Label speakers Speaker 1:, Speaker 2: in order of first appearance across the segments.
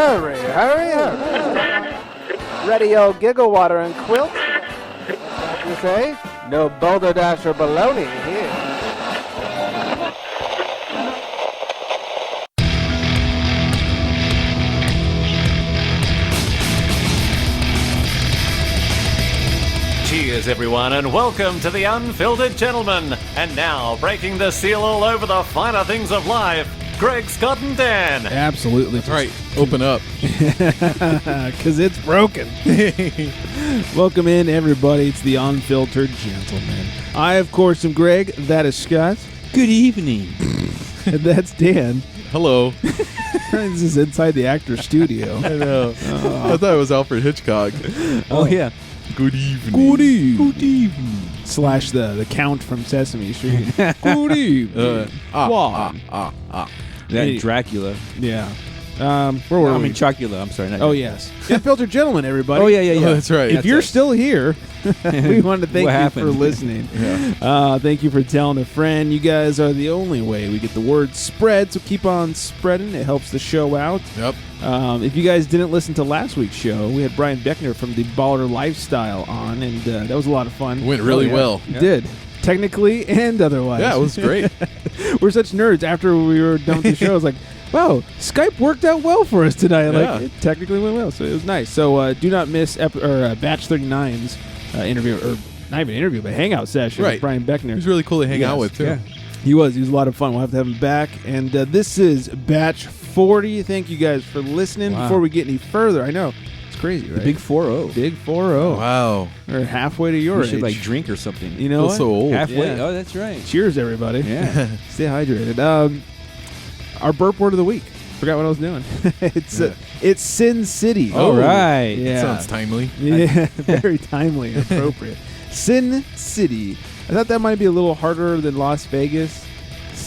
Speaker 1: hurry, hurry, hurry. Ready old giggle water and quilt? What you say? No boulder dash or baloney here.
Speaker 2: Cheers, everyone, and welcome to The Unfiltered Gentleman. And now, breaking the seal all over the finer things of life, Greg, Scott, and Dan.
Speaker 3: Absolutely.
Speaker 4: That's right. Open up.
Speaker 3: Because it's broken. Welcome in, everybody. It's The Unfiltered Gentleman. I, of course, am Greg. That is Scott.
Speaker 5: Good evening.
Speaker 3: And that's Dan.
Speaker 4: Hello.
Speaker 3: This is inside the actor's studio.
Speaker 4: I know. I thought it was Alfred Hitchcock.
Speaker 5: Oh, yeah.
Speaker 4: Good evening.
Speaker 3: Good evening.
Speaker 5: Good evening.
Speaker 3: Slash the Count from Sesame Street. Good evening.
Speaker 5: That Dracula.
Speaker 3: Yeah. Where were we?
Speaker 5: Chocula. I'm sorry.
Speaker 3: Oh, yes. Unfiltered Gentleman, everybody.
Speaker 5: Oh, yeah.
Speaker 4: Oh, that's right.
Speaker 3: If you're still here, we want to thank you for listening.
Speaker 4: Yeah.
Speaker 3: Thank you for telling a friend. You guys are the only way we get the word spread, so keep on spreading. It helps the show out.
Speaker 4: Yep.
Speaker 3: If you guys didn't listen to last week's show, we had Brian Beckner from the Baller Lifestyle on, and that was a lot of fun.
Speaker 4: Went really well.
Speaker 3: It did. Technically and otherwise.
Speaker 4: Yeah, it was great.
Speaker 3: We're such nerds. After we were done with the show, I was like, wow, Skype worked out well for us tonight.
Speaker 4: Yeah.
Speaker 3: Like, it technically went well, so it was nice. So do not miss Batch 39's interview, or not even interview, but hangout session with Brian Beckner.
Speaker 4: He was really cool to hang out with, too.
Speaker 3: Yeah. He was a lot of fun. We'll have to have him back. And this is Batch 40. Thank you guys for listening.
Speaker 5: Wow.
Speaker 3: Before we get any further, I know, it's crazy, right?
Speaker 5: The big 4-0.
Speaker 3: Big 4-0.
Speaker 4: Wow.
Speaker 3: We're halfway to your
Speaker 5: We should
Speaker 3: age.
Speaker 5: drink or something.
Speaker 3: You know
Speaker 4: Feel
Speaker 3: what?
Speaker 4: so old.
Speaker 5: Halfway.
Speaker 3: Yeah.
Speaker 5: Oh, that's right.
Speaker 3: Cheers, everybody.
Speaker 5: Yeah.
Speaker 3: Stay hydrated. Our burp word of the week. Forgot what I was doing. It's Sin City.
Speaker 5: All right.
Speaker 3: Yeah.
Speaker 4: Sounds timely.
Speaker 3: Yeah, very timely and appropriate. Sin City. I thought that might be a little harder than Las Vegas,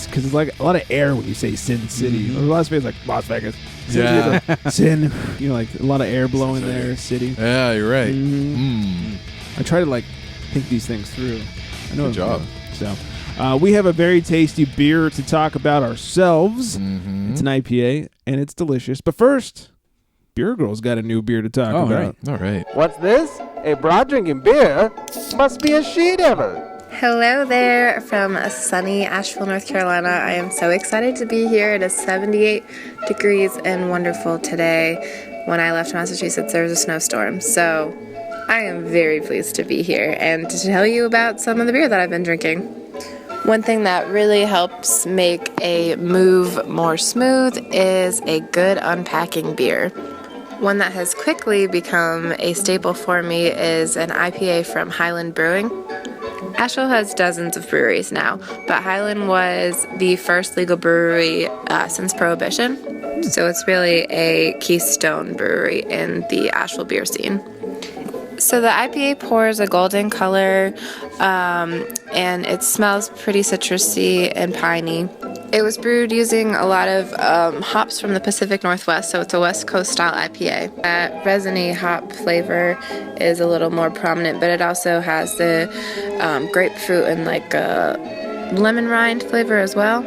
Speaker 3: because it's like a lot of air when you say Sin City.
Speaker 4: Mm-hmm.
Speaker 3: Las Vegas, like Las Vegas. Sin
Speaker 4: Yeah.
Speaker 3: City, like, Sin, like a lot of air blowing there. City.
Speaker 4: Yeah, you're right.
Speaker 3: Mhm. I try to think these things through. I know.
Speaker 4: Good job.
Speaker 3: So, we have a very tasty beer to talk about ourselves.
Speaker 4: Mm-hmm.
Speaker 3: It's an IPA, and it's delicious. But first, Beer Girl's got a new beer to talk about.
Speaker 5: Right.
Speaker 4: All right.
Speaker 1: What's this? A broad drinking beer? Must be a she-devil.
Speaker 6: Hello there from sunny Asheville, North Carolina. I am so excited to be here. It is 78 degrees and wonderful today. When I left Massachusetts, there was a snowstorm. So I am very pleased to be here and to tell you about some of the beer that I've been drinking. One thing that really helps make a move more smooth is a good unpacking beer. One that has quickly become a staple for me is an IPA from Highland Brewing. Asheville has dozens of breweries now, but Highland was the first legal brewery since Prohibition. So it's really a keystone brewery in the Asheville beer scene. So the IPA pours a golden color, and it smells pretty citrusy and piney. It was brewed using a lot of hops from the Pacific Northwest, so it's a West Coast style IPA. That resiny hop flavor is a little more prominent, but it also has the grapefruit and lemon rind flavor as well.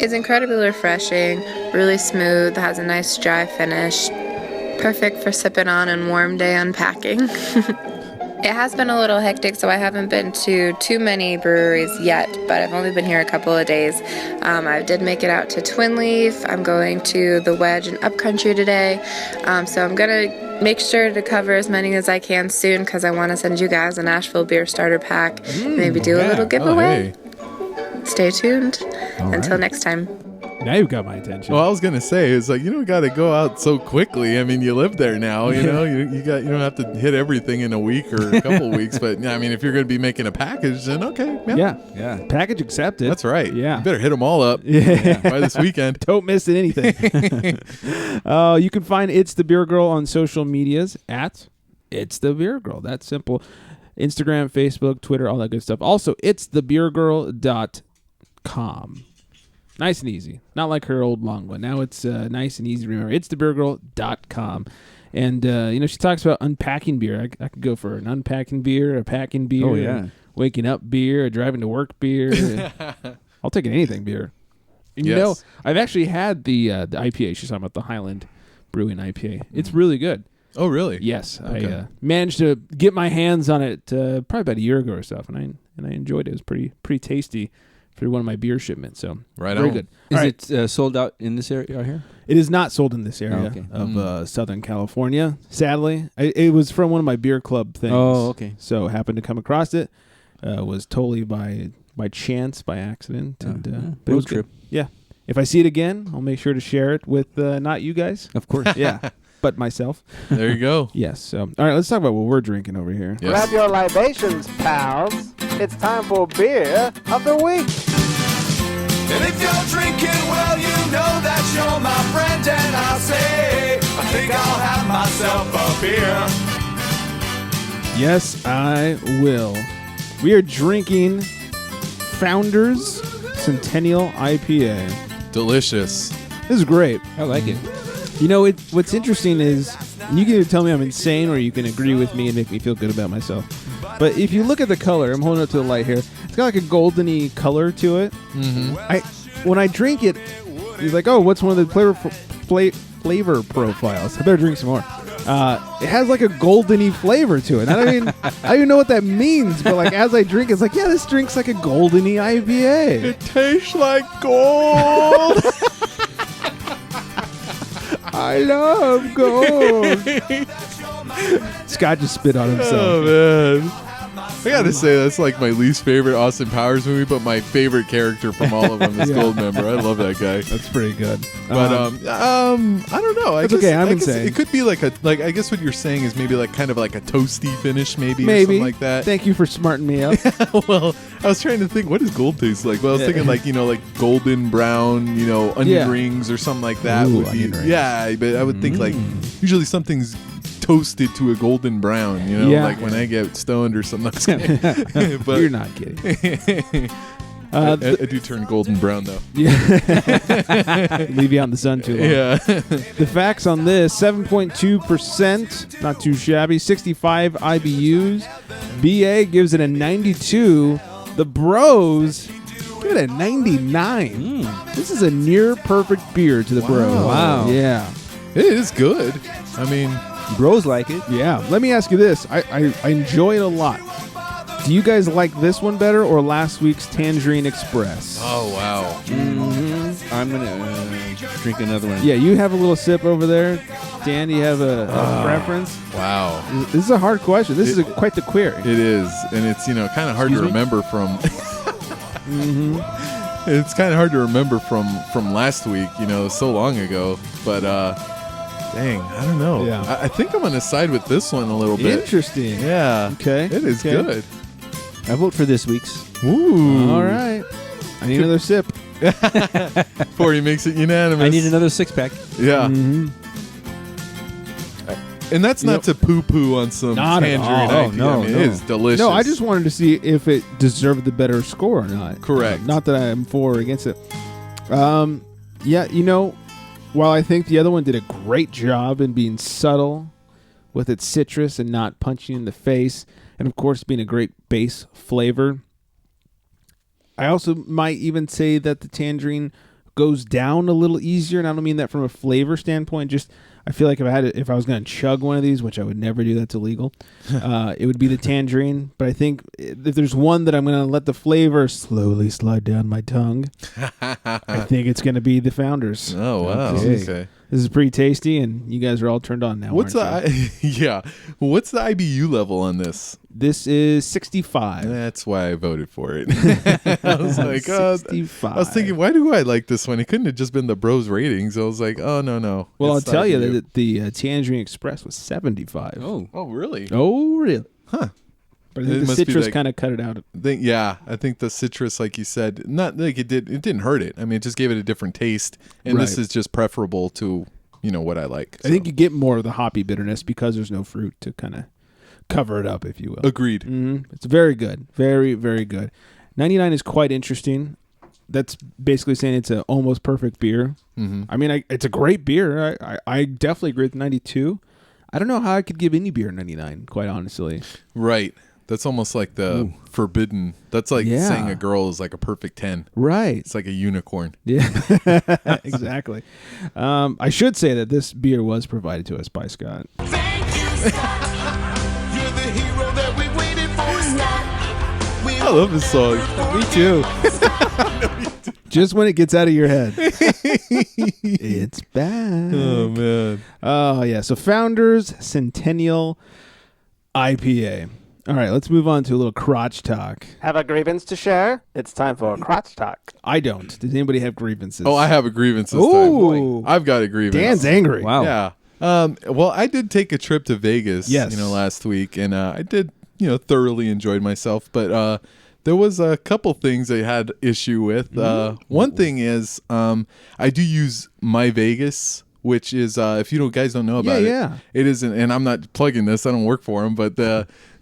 Speaker 6: It's incredibly refreshing, really smooth, has a nice dry finish. Perfect for sipping on a warm day unpacking. It has been a little hectic, so I haven't been to too many breweries yet, but I've only been here a couple of days. I did make it out to Twin Leaf. I'm going to the Wedge in Upcountry today, so I'm going to make sure to cover as many as I can soon because I want to send you guys an Asheville beer starter pack, maybe do a little giveaway.
Speaker 4: Oh, hey.
Speaker 6: Stay tuned. Until next time.
Speaker 3: Now you've got my attention.
Speaker 4: Well, I was gonna say, it's like you don't got to go out so quickly. I mean, you live there now. You know, you don't have to hit everything in a week or a couple weeks. But I mean, if you're gonna be making a package, then okay,
Speaker 3: yeah. Package accepted.
Speaker 4: That's right.
Speaker 3: Yeah.
Speaker 4: You better hit them all up.
Speaker 3: Yeah.
Speaker 4: By this weekend.
Speaker 3: Don't miss anything. You can find It's the Beer Girl on social medias at It's the Beer Girl. That's simple. Instagram, Facebook, Twitter, all that good stuff. Also, itsthebeergirl.com. Nice and easy. Not like her old long one. Now it's nice and easy to remember. Itsthebeergirl.com. And, she talks about unpacking beer. I could go for an unpacking beer, a packing beer,
Speaker 5: Oh, yeah.
Speaker 3: waking up beer, a driving to work beer. I'll take anything beer. And,
Speaker 4: Yes.
Speaker 3: I've actually had the IPA. She's talking about the Highland Brewing IPA. It's really good.
Speaker 4: Oh, really?
Speaker 3: Yes,
Speaker 4: Okay.
Speaker 3: I managed to get my hands on it probably about a year ago or so, and I enjoyed it. It was pretty tasty for one of my beer shipments. So
Speaker 4: Right
Speaker 3: very
Speaker 4: on.
Speaker 3: good.
Speaker 5: Is
Speaker 3: All right.
Speaker 5: it sold out in this area out here?
Speaker 3: It is not sold in this area
Speaker 5: okay.
Speaker 3: of Southern California. Sadly, it was from one of my beer club things.
Speaker 5: Oh, okay.
Speaker 3: So happened to come across it. Was totally by chance, by accident, and but it was
Speaker 5: Road trip.
Speaker 3: good. Yeah. If I see it again, I'll make sure to share it with not you guys.
Speaker 5: Of course.
Speaker 3: Yeah, but myself.
Speaker 4: There you go.
Speaker 3: Yes. So, all right, let's talk about what we're drinking over here.
Speaker 4: Yes.
Speaker 1: Grab your libations, pals. It's time for beer of the week.
Speaker 7: And if you're drinking, well, you know that you're my friend. And I'll say, I think I'll have myself a beer.
Speaker 3: Yes, I will. We are drinking Founders Centennial IPA.
Speaker 4: Delicious.
Speaker 3: This is great.
Speaker 5: I like it.
Speaker 3: You know, what's interesting is, and you can either tell me I'm insane or you can agree with me and make me feel good about myself. But if you look at the color, I'm holding it to the light here. It's got like a goldeny color to it. Mm-hmm. When I drink it, he's like, "Oh, what's one of the flavor profiles?" I better drink some more. It has like a goldeny flavor to it. I don't even know what that means. But like as I drink, it's like, yeah, this drink's like a goldeny IPA.
Speaker 4: It tastes like gold.
Speaker 3: I love gold. Scott just spit on himself.
Speaker 4: Oh, man. I gotta say, that's like my least favorite Austin Powers movie, but my favorite character from all of them is
Speaker 3: Yeah.
Speaker 4: Goldmember. I love that guy.
Speaker 3: That's pretty good.
Speaker 4: But I don't know.
Speaker 3: That's okay, I'm
Speaker 4: I guess
Speaker 3: insane.
Speaker 4: it could be like I guess what you're saying is maybe like kind of like a toasty finish, maybe or
Speaker 3: Maybe
Speaker 4: something like that.
Speaker 3: Thank you for smarting me up.
Speaker 4: Well, I was trying to think, what does gold taste like? Well, I was thinking like like golden brown, onion
Speaker 3: Yeah.
Speaker 4: rings or something like that
Speaker 3: Ooh,
Speaker 4: would be.
Speaker 3: onion rings.
Speaker 4: Yeah, but I would think like usually something's toasted to a golden brown.
Speaker 3: Yeah.
Speaker 4: Like when I get stoned or something. But
Speaker 3: You're not kidding.
Speaker 4: I do turn golden brown though.
Speaker 3: Yeah. Leave you out in the sun too long.
Speaker 4: Yeah.
Speaker 3: The facts on this: 7.2%, not too shabby. 65 IBUs. BA gives it a 92. The Bros give it a 99. This is a near perfect beer to the Bros.
Speaker 5: Wow.
Speaker 3: Yeah.
Speaker 4: It is good. I mean,
Speaker 5: Bros like it.
Speaker 3: Yeah. Let me ask you this: I enjoy it a lot. Do you guys like this one better or last week's Tangerine Express?
Speaker 4: oh wow.
Speaker 5: I'm gonna drink another one.
Speaker 3: Yeah, you have a little sip over there. Dan, do you have a preference?
Speaker 4: Wow.
Speaker 3: This is a hard question. This is quite the query.
Speaker 4: It is, and it's kind of hard to remember from. It's kind of hard to remember from last week, so long ago. But dang, I don't know.
Speaker 3: Yeah.
Speaker 4: I think I'm gonna side with this one a little bit.
Speaker 3: Interesting.
Speaker 4: Yeah.
Speaker 3: Okay.
Speaker 4: It is
Speaker 3: Okay.
Speaker 4: good.
Speaker 5: I vote for this week's.
Speaker 4: Ooh.
Speaker 3: All right. I need another sip.
Speaker 4: Before he makes it unanimous.
Speaker 5: I need another 6-pack.
Speaker 4: Yeah.
Speaker 3: Mm-hmm.
Speaker 4: And that's not to poo-poo on some
Speaker 3: Not at
Speaker 4: tangerine
Speaker 3: all.
Speaker 4: IPA.
Speaker 5: No,
Speaker 4: I mean,
Speaker 5: no.
Speaker 4: it is delicious.
Speaker 3: No, I just wanted to see if it deserved the better score or not.
Speaker 4: Correct.
Speaker 3: Not that I'm for or against it. Yeah, while I think the other one did a great job in being subtle with its citrus and not punching in the face, and of course being a great base flavor, I also might even say that the tangerine goes down a little easier, and I don't mean that from a flavor standpoint. Just I feel like if I was going to chug one of these, which I would never do, that's illegal, it would be the tangerine. But I think if there's one that I'm going to let the flavor slowly slide down my tongue, I think it's going to be the Founders.
Speaker 4: Oh, wow.
Speaker 3: Okay.
Speaker 4: Okay.
Speaker 3: This is pretty tasty, and you guys are all turned on now.
Speaker 4: What's
Speaker 3: aren't you?
Speaker 4: yeah. What's the IBU level on this?
Speaker 3: This is 65.
Speaker 4: That's why I voted for it. I was like,
Speaker 3: 65.
Speaker 4: I was thinking, why do I like this one? It couldn't have just been the Bros ratings. I was like, oh, no.
Speaker 3: Well, I'll
Speaker 4: It's
Speaker 3: tell you
Speaker 4: IBU.
Speaker 3: that the Tangerine Express was 75.
Speaker 5: Oh.
Speaker 4: Oh, really?
Speaker 3: Oh, really?
Speaker 4: Huh.
Speaker 3: But I
Speaker 4: It
Speaker 3: think the
Speaker 4: must be
Speaker 3: citrus
Speaker 4: like-
Speaker 3: kind of cut it out.
Speaker 4: I think the citrus, like you said, not like it didn't hurt it. I mean, it just gave it a different taste. And this
Speaker 3: Right.
Speaker 4: is just preferable to, what I like.
Speaker 3: I think you get more of the hoppy bitterness because there's no fruit to kind of cover it up, if you will.
Speaker 4: Agreed.
Speaker 3: It's very good. Very, very good. 99 is quite interesting. That's basically saying it's an almost perfect beer. Mm-hmm. I mean, it's a great beer. I definitely agree with 92. I don't know how I could give any beer 99, quite honestly.
Speaker 4: Right. That's almost like the forbidden. That's like
Speaker 3: Yeah.
Speaker 4: saying a girl is like a perfect 10.
Speaker 3: Right.
Speaker 4: It's like a unicorn.
Speaker 3: Yeah, exactly. I should say that this beer was provided to us by Scott.
Speaker 4: I love this song.
Speaker 3: Me too. Just when it gets out of your head. It's back.
Speaker 4: Oh, man.
Speaker 3: Oh, yeah. So Founders Centennial IPA. All right, let's move on to a little crotch talk.
Speaker 1: Have a grievance to share? It's time for Crotch Talk.
Speaker 3: I don't. Does anybody have grievances?
Speaker 4: Oh, I have a grievance this
Speaker 3: Ooh.
Speaker 4: time. I've got a grievance.
Speaker 3: Dan's angry.
Speaker 5: Wow.
Speaker 4: Yeah. Well, I did take a trip to Vegas,
Speaker 3: Yes.
Speaker 4: last week, and I did, thoroughly enjoyed myself. But there was a couple things I had issue with. One thing is I do use My Vegas, which is if you guys don't know about it isn't. And I'm not plugging this. I don't work for them, but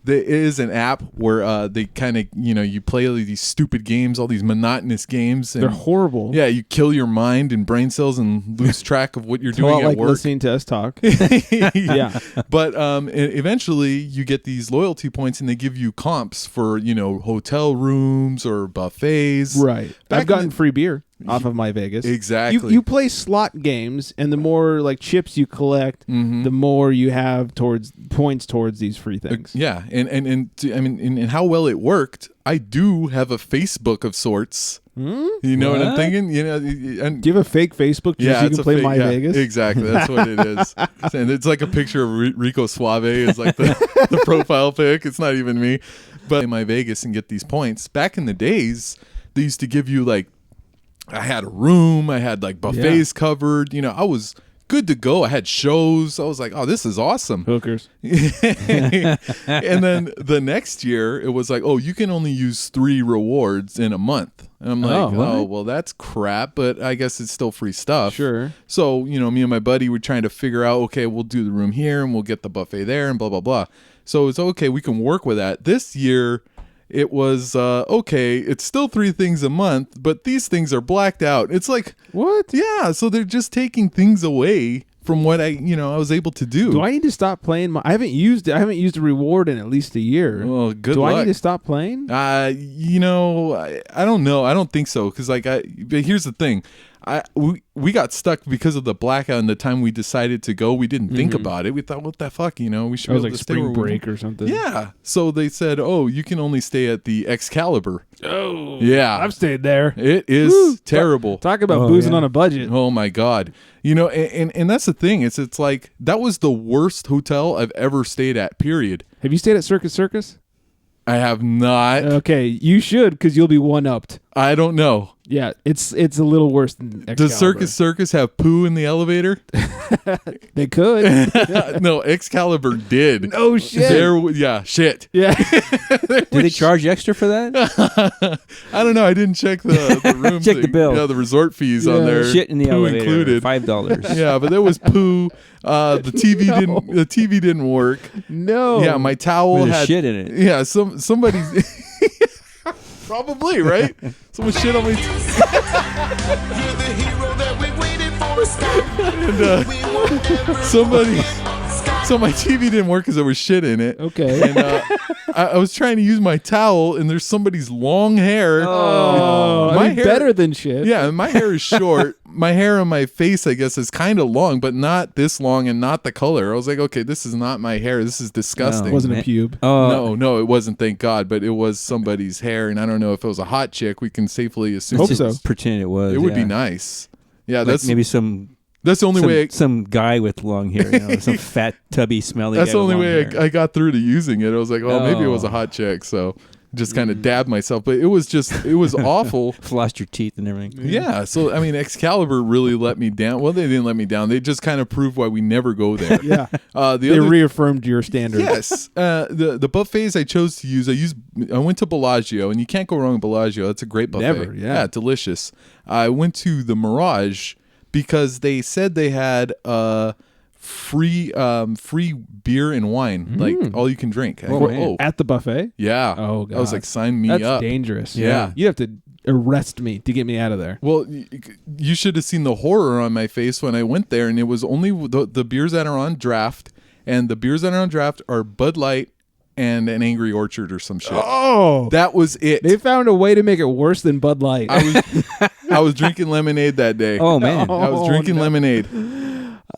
Speaker 4: there is an app where they kind of, you play all these stupid games, all these monotonous games. And
Speaker 3: They're horrible.
Speaker 4: yeah, you kill your mind and brain cells and lose track of what you're
Speaker 3: It's a
Speaker 4: doing
Speaker 3: lot
Speaker 4: at
Speaker 3: like
Speaker 4: work.
Speaker 3: listening to us talk. Yeah.
Speaker 4: But eventually you get these loyalty points and they give you comps for, hotel rooms or buffets.
Speaker 3: Right.
Speaker 4: Back
Speaker 3: I've gotten
Speaker 4: in-
Speaker 3: free beer off of My Vegas.
Speaker 4: Exactly.
Speaker 3: You play slot games, and the more like chips you collect, the more you have towards points towards these free things.
Speaker 4: Yeah. And how well it worked, I do have a Facebook of sorts. You know what I'm thinking? And
Speaker 3: Do you have a fake Facebook just so you
Speaker 4: it's
Speaker 3: can
Speaker 4: a
Speaker 3: play
Speaker 4: fake-
Speaker 3: My
Speaker 4: yeah,
Speaker 3: Vegas?
Speaker 4: Exactly, that's what it is. And it's like a picture of Rico Suave is like the profile pic. It's not even me. But in My Vegas and get these points. Back in the days, they used to give you like, I had a room, I had like buffets covered. I was good to go. I had shows. I was like, oh, this is awesome.
Speaker 3: Hookers.
Speaker 4: And then the next year, it was like, oh, you can only use 3 rewards in a month. And I'm like,
Speaker 3: what?
Speaker 4: well, that's crap, but I guess it's still free stuff.
Speaker 3: Sure.
Speaker 4: So, me and my buddy were trying to figure out, okay, we'll do the room here and we'll get the buffet there and blah, blah, blah. So it's okay, we can work with that. This year, it was, okay, it's still 3 things a month, but these things are blacked out. It's like,
Speaker 3: What?
Speaker 4: yeah, so they're just taking things away from what I was able to do.
Speaker 3: Do I need to stop playing? I haven't used a reward in at least a year.
Speaker 4: Well, good
Speaker 3: Do
Speaker 4: luck.
Speaker 3: I need to stop playing?
Speaker 4: I don't know. I don't think so. Because but here's the thing. We got stuck because of the blackout and the time we decided to go. We didn't think about it. We thought, what the fuck, we should
Speaker 3: It
Speaker 4: be
Speaker 3: was
Speaker 4: able
Speaker 3: like
Speaker 4: to stay
Speaker 3: spring
Speaker 4: where we
Speaker 3: break or something.
Speaker 4: Yeah. So they said, oh, you can only stay at the Excalibur.
Speaker 3: Oh.
Speaker 4: Yeah.
Speaker 3: I've stayed there.
Speaker 4: It is terrible.
Speaker 3: Talk about boozing on a budget.
Speaker 4: Oh my God. And that's the thing. It's like, that was the worst hotel I've ever stayed at, period.
Speaker 3: Have you stayed at Circus Circus?
Speaker 4: I have not.
Speaker 3: Okay, you should, because you'll be one-upped.
Speaker 4: I don't know.
Speaker 3: Yeah, it's a little worse than Excalibur.
Speaker 4: Does Circus have poo in the elevator?
Speaker 3: They could.
Speaker 4: No, Excalibur did.
Speaker 3: No shit.
Speaker 4: Shit.
Speaker 3: Yeah.
Speaker 5: Did they charge extra for that?
Speaker 4: I don't know. I didn't check the room.
Speaker 5: Check the bill.
Speaker 4: Yeah, the resort fees on there.
Speaker 5: Shit in the
Speaker 4: poo
Speaker 5: elevator.
Speaker 4: included.
Speaker 5: $5.
Speaker 4: Yeah, but there was poo. The TV didn't. The TV didn't work.
Speaker 3: No.
Speaker 4: Yeah, my towel
Speaker 5: With
Speaker 4: had
Speaker 5: shit in it.
Speaker 4: Yeah, somebody. Probably right. Someone shit on me. Somebody. So my TV didn't work because there was shit in it.
Speaker 3: Okay.
Speaker 4: And I was trying to use my towel, and there's somebody's long hair.
Speaker 3: Oh,
Speaker 4: my
Speaker 3: I mean,
Speaker 4: hair,
Speaker 3: better than shit.
Speaker 4: Yeah, and my hair is short. My hair on my face, I guess, is kind of long, but not this long and not the color. I was like, okay, this is not my hair. This is disgusting.
Speaker 3: It wasn't a pube.
Speaker 4: No, it wasn't. Thank God, but it was somebody's hair, and I don't know if it was a hot chick. We can safely assume.
Speaker 3: Hope
Speaker 5: Just
Speaker 3: so.
Speaker 5: pretend it was.
Speaker 4: It would be
Speaker 5: yeah.
Speaker 4: nice. Yeah,
Speaker 5: Like
Speaker 4: that's
Speaker 5: maybe some
Speaker 4: that's the only way.
Speaker 5: some guy with long hair, some fat, tubby, smelly.
Speaker 4: That's
Speaker 5: guy
Speaker 4: the only
Speaker 5: with long
Speaker 4: way
Speaker 5: hair.
Speaker 4: I got through to using it. I was like, oh, maybe it was a
Speaker 5: Oh.
Speaker 4: hot chick. So just kind of dabbed myself, but it was awful.
Speaker 5: Flossed your teeth and everything.
Speaker 4: Yeah, so I mean, Excalibur really let me down. Well, they didn't let me down. They just kind of proved why we never go there.
Speaker 3: Yeah.
Speaker 4: They
Speaker 3: Reaffirmed your standards.
Speaker 4: Yes, the buffets I chose to use. I went to Bellagio, and you can't go wrong with Bellagio. That's a great buffet.
Speaker 3: Never, yeah.
Speaker 4: Delicious. I went to the Mirage because they said they had free beer and wine, like all you can drink. I go,
Speaker 3: At the buffet?
Speaker 4: yeah.
Speaker 3: Oh,
Speaker 4: I was
Speaker 3: God.
Speaker 4: like, sign me
Speaker 3: That's
Speaker 4: up.
Speaker 3: dangerous.
Speaker 4: Yeah.
Speaker 3: You have to arrest me to get me out of there.
Speaker 4: Well, you should have seen the horror on my face when I went there, and it was only the beers that are on draft, and the beers that are on draft are Bud Light, and an Angry Orchard or some shit.
Speaker 3: Oh,
Speaker 4: That was it.
Speaker 3: they found a way to make it worse than Bud Light.
Speaker 4: I was drinking lemonade that day.
Speaker 5: Oh man.
Speaker 4: I was drinking lemonade.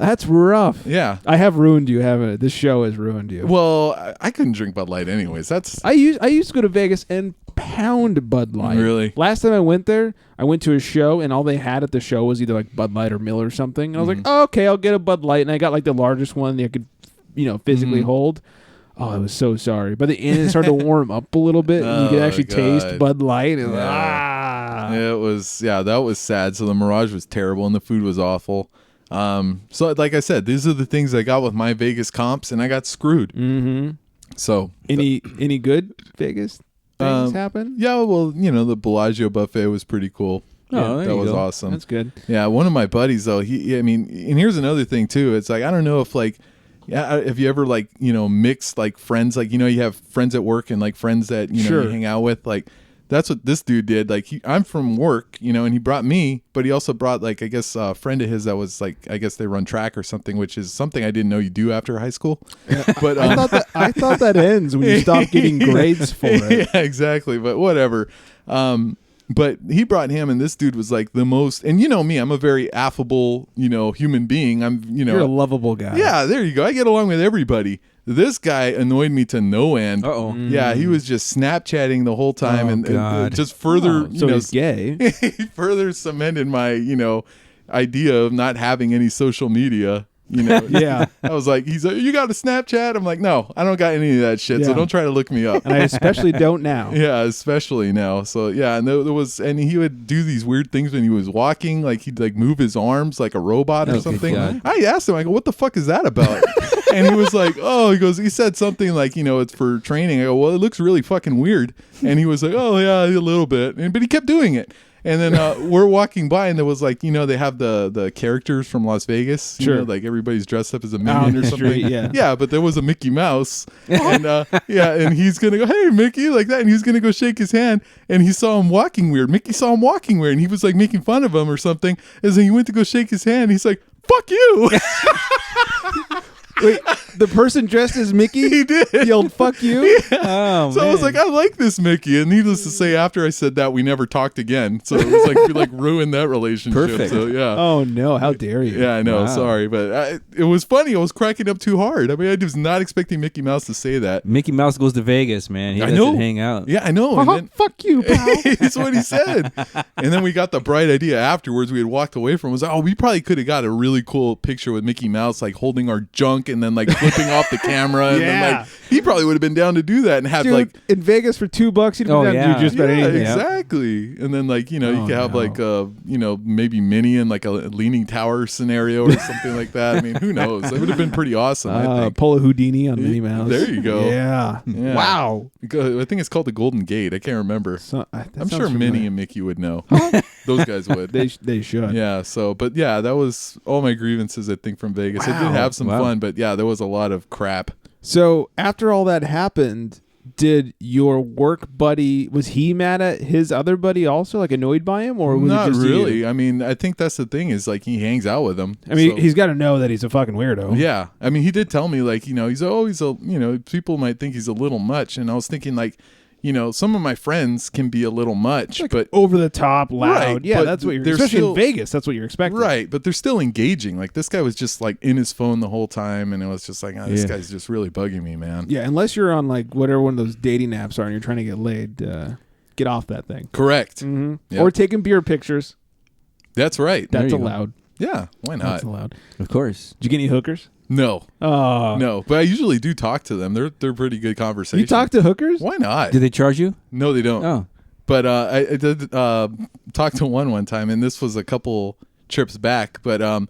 Speaker 3: That's rough.
Speaker 4: Yeah.
Speaker 3: I have ruined you, haven't it? This show has ruined you.
Speaker 4: Well, I couldn't drink Bud Light anyways. That's
Speaker 3: I used to go to Vegas and pound Bud Light.
Speaker 4: Really?
Speaker 3: Last time I went there, I went to a show and all they had at the show was either like Bud Light or Miller or something. And I was like, oh, okay, I'll get a Bud Light. And I got like the largest one that I could, physically hold. Oh, I was so sorry. By the end, it started to warm up a little bit, and you could actually taste Bud Light. And
Speaker 4: It was, that was sad. So the Mirage was terrible, and the food was awful. So like I said, these are the things I got with my Vegas comps, and I got screwed.
Speaker 3: Mm-hmm.
Speaker 4: So
Speaker 3: any good Vegas things happen?
Speaker 4: Yeah, well, the Bellagio buffet was pretty cool.
Speaker 5: Oh, there
Speaker 4: that
Speaker 5: you
Speaker 4: was
Speaker 5: go.
Speaker 4: awesome.
Speaker 3: That's good.
Speaker 4: Yeah, one of my buddies though, and here's another thing too. It's like I don't know if like. Yeah, if you ever like mix like friends, like you have friends at work and like friends that you hang out with, like that's what this dude did. Like I'm from work, and he brought me, but he also brought like I guess a friend of his that was like I guess they run track or something, which is something I didn't know you do after high school. But
Speaker 3: I thought that ends when you stop getting grades for it.
Speaker 4: Yeah, exactly. But whatever. But he brought him, and this dude was like the most. And me, I'm a very affable, human being.
Speaker 3: You're a lovable guy.
Speaker 4: Yeah, there you go. I get along with everybody. This guy annoyed me to no end.
Speaker 5: Uh-oh.
Speaker 4: Yeah, he was just Snapchatting the whole time, and just further,
Speaker 3: so he's gay.
Speaker 4: he further cemented my, idea of not having any social media.
Speaker 3: Yeah.
Speaker 4: I was like, he's like, you got a Snapchat? I'm like, no, I don't got any of that shit. So
Speaker 3: Yeah.
Speaker 4: don't try to look me up.
Speaker 3: And I especially don't now.
Speaker 4: Yeah, especially now. So yeah, and there was, and he would do these weird things when he was walking, like he'd like move his arms like a robot or
Speaker 5: Oh, good
Speaker 4: something.
Speaker 5: God.
Speaker 4: I asked him, I go, what the fuck is that about? And he was like, he said something like, it's for training. I go, well, it looks really fucking weird. And he was like, oh yeah, a little bit. But he kept doing it. And then we're walking by, and there was like, they have the characters from Las Vegas.
Speaker 3: Sure.
Speaker 4: Like everybody's dressed up as a minion or
Speaker 3: the
Speaker 4: something.
Speaker 3: street, yeah.
Speaker 4: Yeah, but there was a Mickey Mouse. And and he's going to go, hey, Mickey, like that. And he's going to go shake his hand. And he saw him walking weird. Mickey saw him walking weird. And he was like making fun of him or something. And then he went to go shake his hand. And he's like, fuck you.
Speaker 3: Wait, the person dressed as Mickey
Speaker 4: He did.
Speaker 3: yelled, fuck you?
Speaker 5: Oh,
Speaker 4: So I was like, I like this Mickey. And needless to say, after I said that, we never talked again. So it was like, we like ruined that relationship.
Speaker 5: Perfect.
Speaker 4: So yeah.
Speaker 3: Oh, no. How dare you?
Speaker 4: Yeah, I know.
Speaker 5: Wow.
Speaker 4: Sorry, but it was funny. I was cracking up too hard. I mean, I was not expecting Mickey Mouse to say that.
Speaker 5: Mickey Mouse goes to Vegas, man. He
Speaker 4: I
Speaker 5: doesn't
Speaker 4: know.
Speaker 5: hang out.
Speaker 4: Yeah, I know. And then,
Speaker 3: Fuck you, pal.
Speaker 4: that's what he said. And then we got the bright idea afterwards. We had walked away from. Was like, we probably could have got a really cool picture with Mickey Mouse like holding our junk and then like flipping off the camera. And then
Speaker 3: Yeah.
Speaker 4: like he probably would have been down to do that and have
Speaker 3: Dude,
Speaker 4: like.
Speaker 3: in Vegas for $2, you'd be
Speaker 5: Oh,
Speaker 3: down to
Speaker 5: yeah.
Speaker 3: do just about
Speaker 4: Yeah,
Speaker 3: anything.
Speaker 4: exactly. And then like, you
Speaker 3: Oh,
Speaker 4: could have
Speaker 3: no.
Speaker 4: like maybe Minnie in like a leaning tower scenario or something like that. I mean, who knows? It would have been pretty awesome, I think.
Speaker 3: Pull a Houdini on Minnie Mouse.
Speaker 4: There you go.
Speaker 3: Yeah.
Speaker 4: Yeah.
Speaker 3: Wow.
Speaker 4: I think it's called the Golden Gate. I can't remember. I'm sure Minnie and Mickey would know. Those guys would.
Speaker 3: They should.
Speaker 4: Yeah. So, but yeah, that was all my grievances, I think, from Vegas. I did have some
Speaker 5: Wow.
Speaker 4: fun, but yeah, there was a lot of crap.
Speaker 3: So after all that happened, did your work buddy, was he mad at his other buddy also, like annoyed by him, or was
Speaker 4: Not
Speaker 3: it just
Speaker 4: really.
Speaker 3: you?
Speaker 4: I mean, I think that's the thing is like he hangs out with them.
Speaker 3: I mean,
Speaker 4: so-
Speaker 3: he's got to know that he's a fucking weirdo.
Speaker 4: Yeah. I mean, he did tell me like, he's always people might think he's a little much. And I was thinking like, some of my friends can be a little much, but
Speaker 3: Over the top, loud.
Speaker 4: Right,
Speaker 3: Yeah,
Speaker 4: but
Speaker 3: that's what you're,
Speaker 4: they're
Speaker 3: especially
Speaker 4: still-
Speaker 3: in Vegas, that's what you're expecting.
Speaker 4: right. But they're still engaging. Like this guy was just like in his phone the whole time. And it was just like, this
Speaker 5: Yeah.
Speaker 4: guy's just really bugging me, man.
Speaker 3: Yeah, unless you're on like whatever one of those dating apps are and you're trying to get laid, get off that thing.
Speaker 4: Correct.
Speaker 3: Mm-hmm.
Speaker 4: Yep.
Speaker 3: Or taking beer pictures.
Speaker 4: That's right.
Speaker 3: That's
Speaker 5: you go.
Speaker 3: allowed.
Speaker 4: Yeah. Why not?
Speaker 3: That's allowed.
Speaker 5: Of course.
Speaker 3: Did you get any hookers?
Speaker 4: No.
Speaker 3: Oh.
Speaker 4: No. But I usually do talk to them. They're pretty good conversation.
Speaker 3: You talk to hookers?
Speaker 4: Why not?
Speaker 5: Did they charge you?
Speaker 4: No, they don't.
Speaker 5: Oh.
Speaker 4: But I did talk to one time, and this was a couple trips back. But I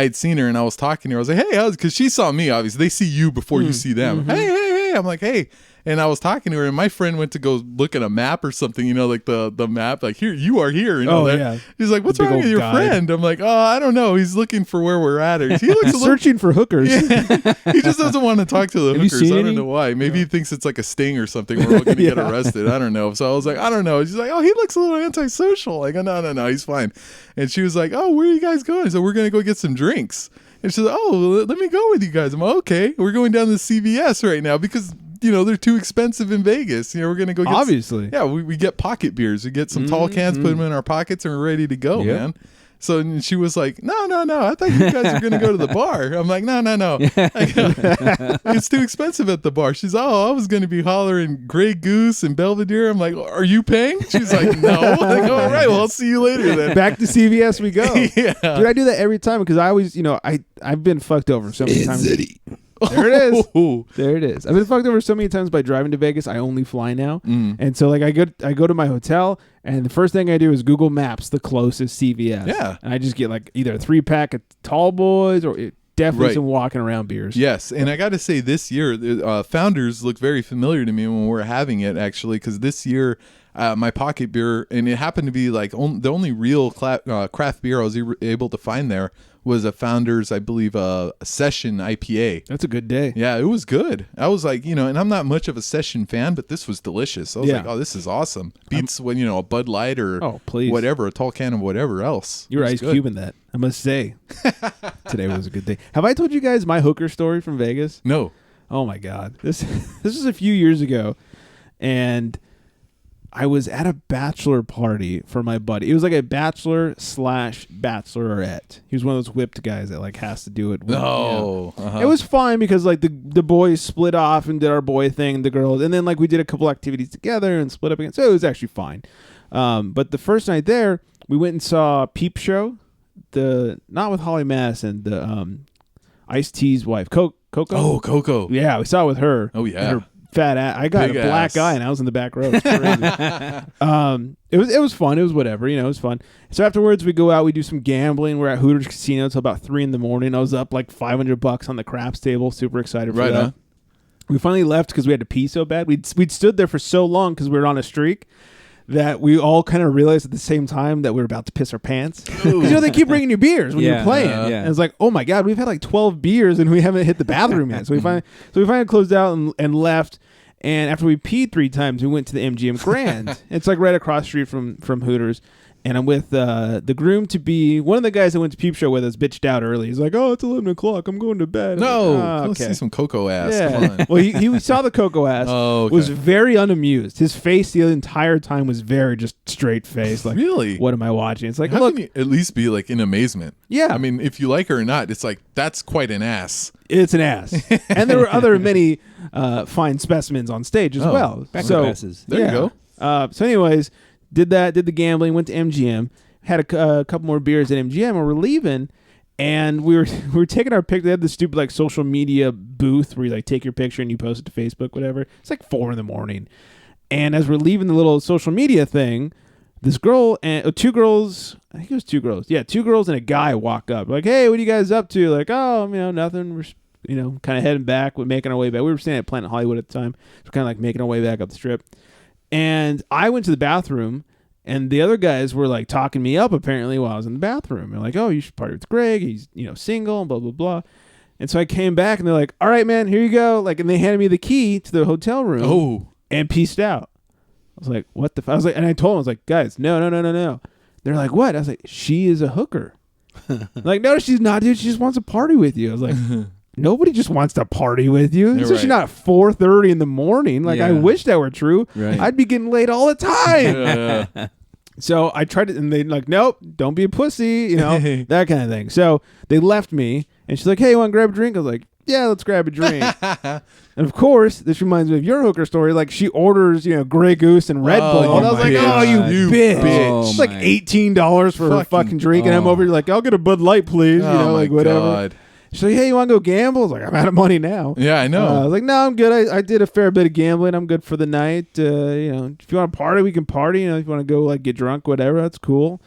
Speaker 4: had seen her, and I was talking to her. I was like, hey, because she saw me, obviously. They see you before you see them.
Speaker 3: Mm-hmm.
Speaker 4: Hey. I'm like, hey. And I was talking to her, and my friend went to go look at a map or something, like the map, like, here, you are here.
Speaker 3: Oh,
Speaker 4: that.
Speaker 3: yeah.
Speaker 4: He's like, what's
Speaker 3: The big
Speaker 4: wrong with
Speaker 3: old
Speaker 4: your
Speaker 3: guide.
Speaker 4: friend? I'm like, oh, I don't know. He's looking for where we're at. Or he looks a little
Speaker 3: Searching for hookers.
Speaker 4: he just doesn't want to talk to the
Speaker 5: Have you
Speaker 4: hookers.
Speaker 5: seen
Speaker 4: I don't
Speaker 5: any?
Speaker 4: know why. Maybe he thinks it's like a sting or something. We're all going to get
Speaker 3: Yeah.
Speaker 4: arrested. I don't know. So I was like, I don't know. She's like, oh, he looks a little antisocial. I go, no, he's fine. And she was like, oh, where are you guys going? So we're going to go get some drinks. And she's like, oh, let me go with you guys. I'm like, okay. We're going down to CVS right now because they're too expensive in Vegas. We're gonna go get
Speaker 3: Obviously.
Speaker 4: we get pocket beers. We get some tall cans, put them in our pockets, and we're ready to go,
Speaker 5: Yep.
Speaker 4: man. So and she was like, no, I thought you guys were going to go to the bar. I'm like, no. It's too expensive at the bar. She's, I was going to be hollering Grey Goose and Belvedere. I'm like, are you paying? She's like, no. I'm like, all right, well, I'll see you later then.
Speaker 3: Back to CVS we go.
Speaker 4: Yeah.
Speaker 3: Dude, I do that every time because I always, I've been fucked over so many times. There it is.
Speaker 4: Oh.
Speaker 3: There it is. I've been fucked over so many times by driving to Vegas. I only fly now, and so like I go to my hotel, and the first thing I do is Google Maps the closest CVS.
Speaker 4: Yeah,
Speaker 3: and I just get like either a 3-pack of Tall Boys or definitely
Speaker 4: Right.
Speaker 3: some walking around beers.
Speaker 4: Yes, and I got to say this year, Founders looked very familiar to me when we were having it, actually, because this year my pocket beer, and it happened to be like the only real craft beer I was able to find there was a Founders, I believe, a Session IPA.
Speaker 3: That's a good day.
Speaker 4: Yeah, it was good. I was like, and I'm not much of a Session fan, but this was delicious. I was
Speaker 3: Yeah.
Speaker 4: like, oh, this is awesome. Beats when, a Bud Light or
Speaker 3: please.
Speaker 4: whatever, a tall can of whatever else.
Speaker 3: You're
Speaker 4: It was
Speaker 3: Ice
Speaker 4: good.
Speaker 3: Cubing that. I must say, today was a good day. Have I told you guys my hooker story from Vegas?
Speaker 4: No.
Speaker 3: Oh my God, this was a few years ago, and I was at a bachelor party for my buddy. It was like a bachelor/bachelorette. He was one of those whipped guys that like has to do it.
Speaker 4: No.
Speaker 3: It was fine because like the boys split off and did our boy thing, the girls, and then like we did a couple activities together and split up again. So it was actually fine. But the first night there, we went and saw Peep Show, not with Holly Madison, the Ice-T's wife, Coco.
Speaker 4: Oh, Coco.
Speaker 3: Yeah, we saw it with her.
Speaker 4: Oh, yeah.
Speaker 3: And her fat ass. I got
Speaker 4: Big
Speaker 3: a black
Speaker 4: ass.
Speaker 3: eye and I was in the back row. It's crazy. It was fun. It was whatever. It was fun. So afterwards, we go out. We do some gambling. We're at Hooters Casino till about 3 a.m. I was up like $500 on the craps table. Super excited for
Speaker 4: Right
Speaker 3: that.
Speaker 4: on.
Speaker 3: We finally left because we had to pee so bad. We'd stood there for so long because we were on a streak that we all kind of realized at the same time that we were about to piss our pants. Because they keep bringing you beers when you're
Speaker 5: Yeah,
Speaker 3: playing.
Speaker 5: yeah.
Speaker 3: And it's like, oh my God, we've had like 12 beers and we haven't hit the bathroom yet. So we finally closed out and left. And after we peed 3 times, we went to the MGM Grand. It's like right across the street from Hooters. And I'm with the groom-to-be. One of the guys that went to Peep Show with us bitched out early. He's like, oh, it's 11 o'clock. I'm going to bed.
Speaker 4: No.
Speaker 3: I'm like,
Speaker 4: Let's see some Coco ass.
Speaker 3: yeah.
Speaker 4: Come on.
Speaker 3: Well, he saw the Coco ass.
Speaker 4: Oh, okay.
Speaker 3: Was very unamused. His face the entire time was very just straight face. Like,
Speaker 4: Really?
Speaker 3: What am I watching? It's like,
Speaker 4: How
Speaker 3: look,
Speaker 4: can you at least be like in amazement?
Speaker 3: Yeah.
Speaker 4: I mean, if you like her or not, it's like, that's quite an ass.
Speaker 3: it's an ass. And there were other many fine specimens on stage as well.
Speaker 5: Back
Speaker 3: So
Speaker 5: to passes.
Speaker 4: There you go.
Speaker 3: So anyways, did the gambling, went to MGM, had a couple more beers at MGM, and we're leaving. And we were taking our pic. They had this stupid like social media booth where you like take your picture and you post it to Facebook, whatever. It's like 4 a.m. And as we're leaving the little social media thing, this girl and 2 girls, I think it was 2 girls. Yeah, 2 girls and a guy walk up. Like, hey, what are you guys up to? Like, oh, nothing. We're kind of heading back. We're making our way back. We were staying at Planet Hollywood at the time. We're kind of like making our way back up the strip. And I went to the bathroom. And the other guys were like talking me up apparently while I was in the bathroom. They're like, oh, you should party with Greg. He's, single and blah, blah, blah. And so I came back and they're like, all right, man, here you go. Like, and they handed me the key to the hotel room.
Speaker 4: Oh.
Speaker 3: And pieced out. I was like, what the fuck? I was like, and I told them, I was like, guys, no. They're like, what? I was like, she is a hooker. Like, no, she's not, dude. She just wants to party with you. I was like, nobody just wants to party with you.
Speaker 4: You're
Speaker 3: Especially
Speaker 4: right.
Speaker 3: not 4:30 in the morning. Like, I
Speaker 5: Yeah.
Speaker 3: wish that were true.
Speaker 5: Right.
Speaker 3: I'd be getting laid all the time. So I tried it, and they like, nope, don't be a pussy, that kind of thing. So they left me, and she's like, hey, you want to grab a drink? I was like, yeah, let's grab a drink. And of course, this reminds me of your hooker story. Like, she orders, Grey Goose and Red Bull. And I was
Speaker 4: my
Speaker 3: like,
Speaker 4: God.
Speaker 3: oh, you bitch.
Speaker 5: bitch.
Speaker 3: It's like
Speaker 5: Oh, my.
Speaker 3: $18 for a fucking drink, and I'm over here like, I'll get a Bud Light, please.
Speaker 4: Oh,
Speaker 3: like
Speaker 4: my
Speaker 3: whatever.
Speaker 4: God.
Speaker 3: She's like, hey, you want to go gamble? I was like, I'm out of money now.
Speaker 4: Yeah, I know.
Speaker 3: I was like, no, I'm good. I did a fair bit of gambling. I'm good for the night. If you want to party, we can party. If you want to go like get drunk, whatever, that's cool.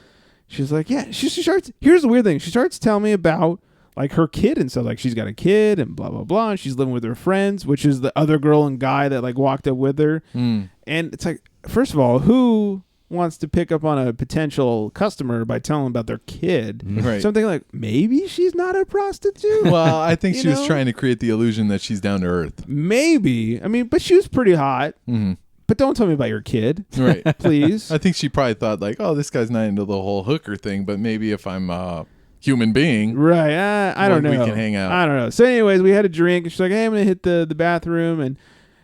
Speaker 3: She's like, yeah. She starts. Here's the weird thing. She starts telling me about like her kid and stuff. Like she's got a kid and blah blah blah. And she's living with her friends, which is the other girl and guy that like walked up with her. And it's like, first of all, who wants to pick up on a potential customer by telling them about their kid?
Speaker 4: Right.
Speaker 3: So I'm thinking like, maybe she's not a prostitute.
Speaker 4: Well, I think
Speaker 3: You
Speaker 4: she was
Speaker 3: know?
Speaker 4: trying to create the illusion that she's down to earth.
Speaker 3: Maybe. I mean, but she was pretty hot.
Speaker 4: Mm-hmm.
Speaker 3: But don't tell me about your kid,
Speaker 4: Right.
Speaker 3: please.
Speaker 4: I think she probably thought like, oh, this guy's not into the whole hooker thing, but maybe if I'm a human being.
Speaker 3: Right. I don't know.
Speaker 4: We can hang out.
Speaker 3: I don't know. So anyways, we had a drink. And she's like, hey, I'm going to hit the bathroom. And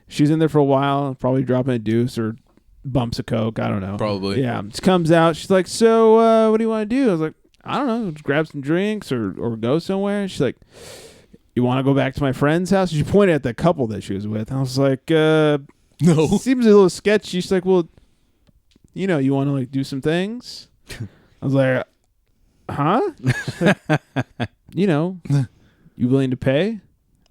Speaker 3: She's in there for a while, probably dropping a deuce or bumps of coke. I don't know.
Speaker 4: Probably.
Speaker 3: Yeah. She comes out. She's like, so what do you want to do? I was like, I don't know. Just grab some drinks or go somewhere. She's like, you want to go back to my friend's house? She pointed at the couple that she was with. I was like, no. Seems a little sketchy. She's like, well, you want to like do some things? I was like, huh? Like, you willing to pay? I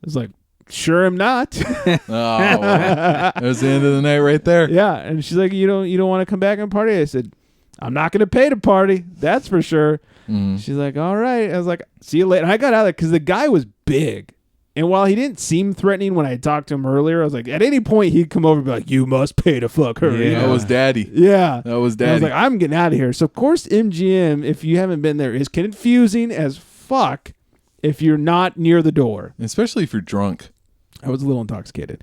Speaker 3: was like, sure am not.
Speaker 4: That was the end of the night right there.
Speaker 3: Yeah. And she's like, you don't want to come back and party? I said, I'm not going to pay to party. That's for sure. She's like, all right. I was like, see you later. And I got out of there because the guy was big. And while he didn't seem threatening when I talked to him earlier, I was like, at any point he'd come over and be like, you must pay to fuck her.
Speaker 4: Yeah. That was daddy.
Speaker 3: Yeah.
Speaker 4: That was daddy.
Speaker 3: And I was like, I'm getting out of here. So, of course, MGM, if you haven't been there, is confusing as fuck if you're not near the door.
Speaker 4: Especially if you're drunk.
Speaker 3: I was a little intoxicated.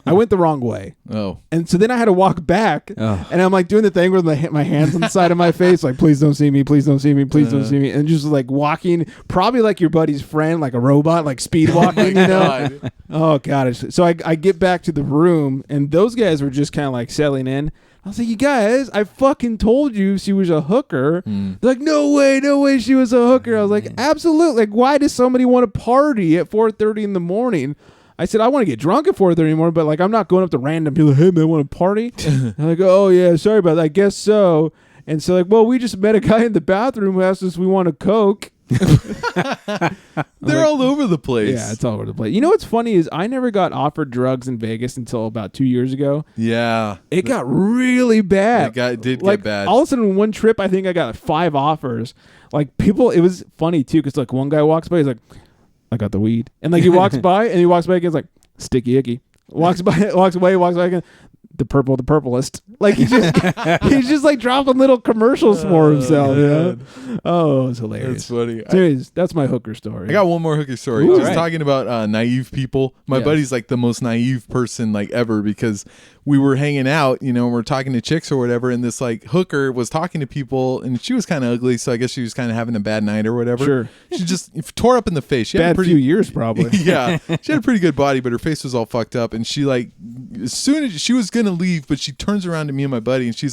Speaker 3: I went the wrong way.
Speaker 4: Oh.
Speaker 3: And so then I had to walk back. And I'm like doing the thing with my hands on the side of my face, like, please don't see me, please don't see me, please don't see me. And just like walking, probably like your buddy's friend, like a robot, like speed walking,
Speaker 4: God.
Speaker 3: Oh, God. So I get back to the room, and those guys were just kind of like settling in. I was like, you guys, I fucking told you she was a hooker. They're like, no way she was a hooker. I was like, absolutely. Like, why does somebody want to party at 4:30 in the morning? I said, I want to get drunk at 4:30 in the morning, but like I'm not going up to random people. Hey, man, want to party? I'm like, oh, yeah, sorry about that. I guess so. And so like, well, we just met a guy in the bathroom who asked us if we want a Coke.
Speaker 4: They're all over the place.
Speaker 3: Yeah, it's all over the place. You know what's funny is I never got offered drugs in Vegas until about 2 years ago.
Speaker 4: Yeah.
Speaker 3: It got really bad.
Speaker 4: It did
Speaker 3: like,
Speaker 4: get bad.
Speaker 3: All of a sudden, one trip, I think I got 5 offers. Like it was funny too, because like one guy walks by, he's like, I got the weed. And like he walks by and he walks back and he's like, sticky icky. Walks away, walks back again. The purplest. Like he's just like dropping little commercials for himself. Oh, it's hilarious.
Speaker 4: That's funny.
Speaker 3: Anyways, that's my hooker story.
Speaker 4: I got one more hooker story.
Speaker 3: Ooh,
Speaker 4: Just
Speaker 3: right.
Speaker 4: talking about naive people. My
Speaker 3: Yes.
Speaker 4: buddy's like the most naive person like ever, because we were hanging out, and we're talking to chicks or whatever, and this like hooker was talking to people, and she was kind of ugly, so I guess she was kind of having a bad night or whatever.
Speaker 3: She
Speaker 4: She just tore up in the face. She had
Speaker 3: bad
Speaker 4: a pretty
Speaker 3: few years probably.
Speaker 4: Yeah, she had a pretty good body, but her face was all fucked up. And she like, as soon as she was gonna leave, but she turns around to me and my buddy, and she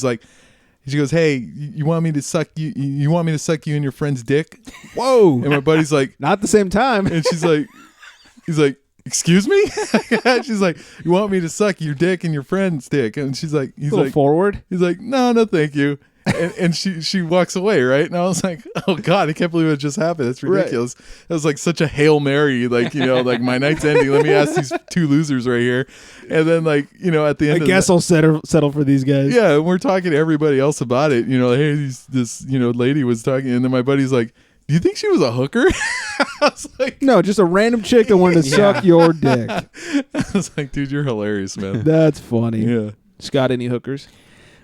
Speaker 4: goes, "Hey, you want me to suck you? You want me to suck you in your friend's dick?"
Speaker 3: Whoa!
Speaker 4: And my buddy's like,
Speaker 3: not at the same time.
Speaker 4: and he's like, "Excuse me?" She's like, "You want me to suck your dick in your friend's dick?" And he's like,
Speaker 3: forward.
Speaker 4: He's like, "No, thank you." And she walks away, right? And I was like, oh God, I can't believe it just happened. That's ridiculous. It was like such a Hail Mary, like, like my night's ending. Let me ask these 2 losers right here. And then like, at the end
Speaker 3: I guess I'll settle for these guys.
Speaker 4: Yeah, and we're talking to everybody else about it. Hey, this lady was talking, and then my buddy's like, do you think she was a hooker? I was like,
Speaker 3: no, just a random chick that wanted to suck your dick.
Speaker 4: I was like, dude, you're hilarious, man.
Speaker 3: That's funny.
Speaker 4: Yeah.
Speaker 3: Scott, any hookers?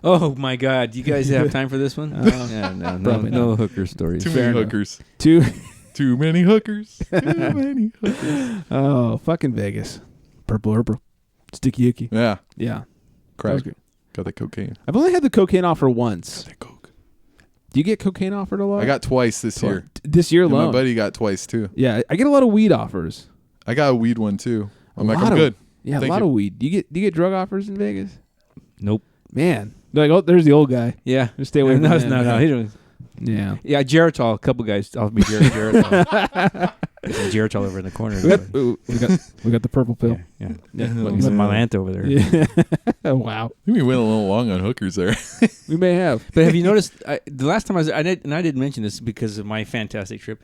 Speaker 5: Oh my God! Do you guys have time for this one? No hooker stories.
Speaker 4: Too many hookers.
Speaker 3: Too
Speaker 4: many hookers. Too many hookers.
Speaker 3: Oh, fucking Vegas. Purple. Sticky icky.
Speaker 4: Yeah.
Speaker 3: Yeah.
Speaker 4: Crack. Got the cocaine.
Speaker 3: I've only had the cocaine offer once.
Speaker 4: Got that coke.
Speaker 3: Do you get cocaine offered a lot?
Speaker 4: I got twice this year.
Speaker 3: This year
Speaker 4: And
Speaker 3: alone.
Speaker 4: my buddy got twice too.
Speaker 3: Yeah, I get a lot of weed offers.
Speaker 4: I got a weed one too. I'm
Speaker 3: I'm
Speaker 4: good.
Speaker 3: Yeah,
Speaker 4: Thank
Speaker 3: a lot
Speaker 4: you.
Speaker 3: of weed. Do you get drug offers in Vegas?
Speaker 5: Nope.
Speaker 3: Man. They're like, oh, there's the old guy.
Speaker 5: Yeah.
Speaker 3: Just stay away from him.
Speaker 5: No. He don't.
Speaker 3: Yeah.
Speaker 5: Yeah, Geritol. A couple guys offered me Geritol. There's Geritol over in the corner.
Speaker 3: We got the purple pill.
Speaker 5: Yeah.
Speaker 3: Yeah.
Speaker 5: He's a Monsanto over there.
Speaker 3: Yeah. Wow.
Speaker 4: We went a little long on hookers there.
Speaker 3: We may have.
Speaker 5: But have you noticed? The last time I didn't mention this because of my fantastic trip,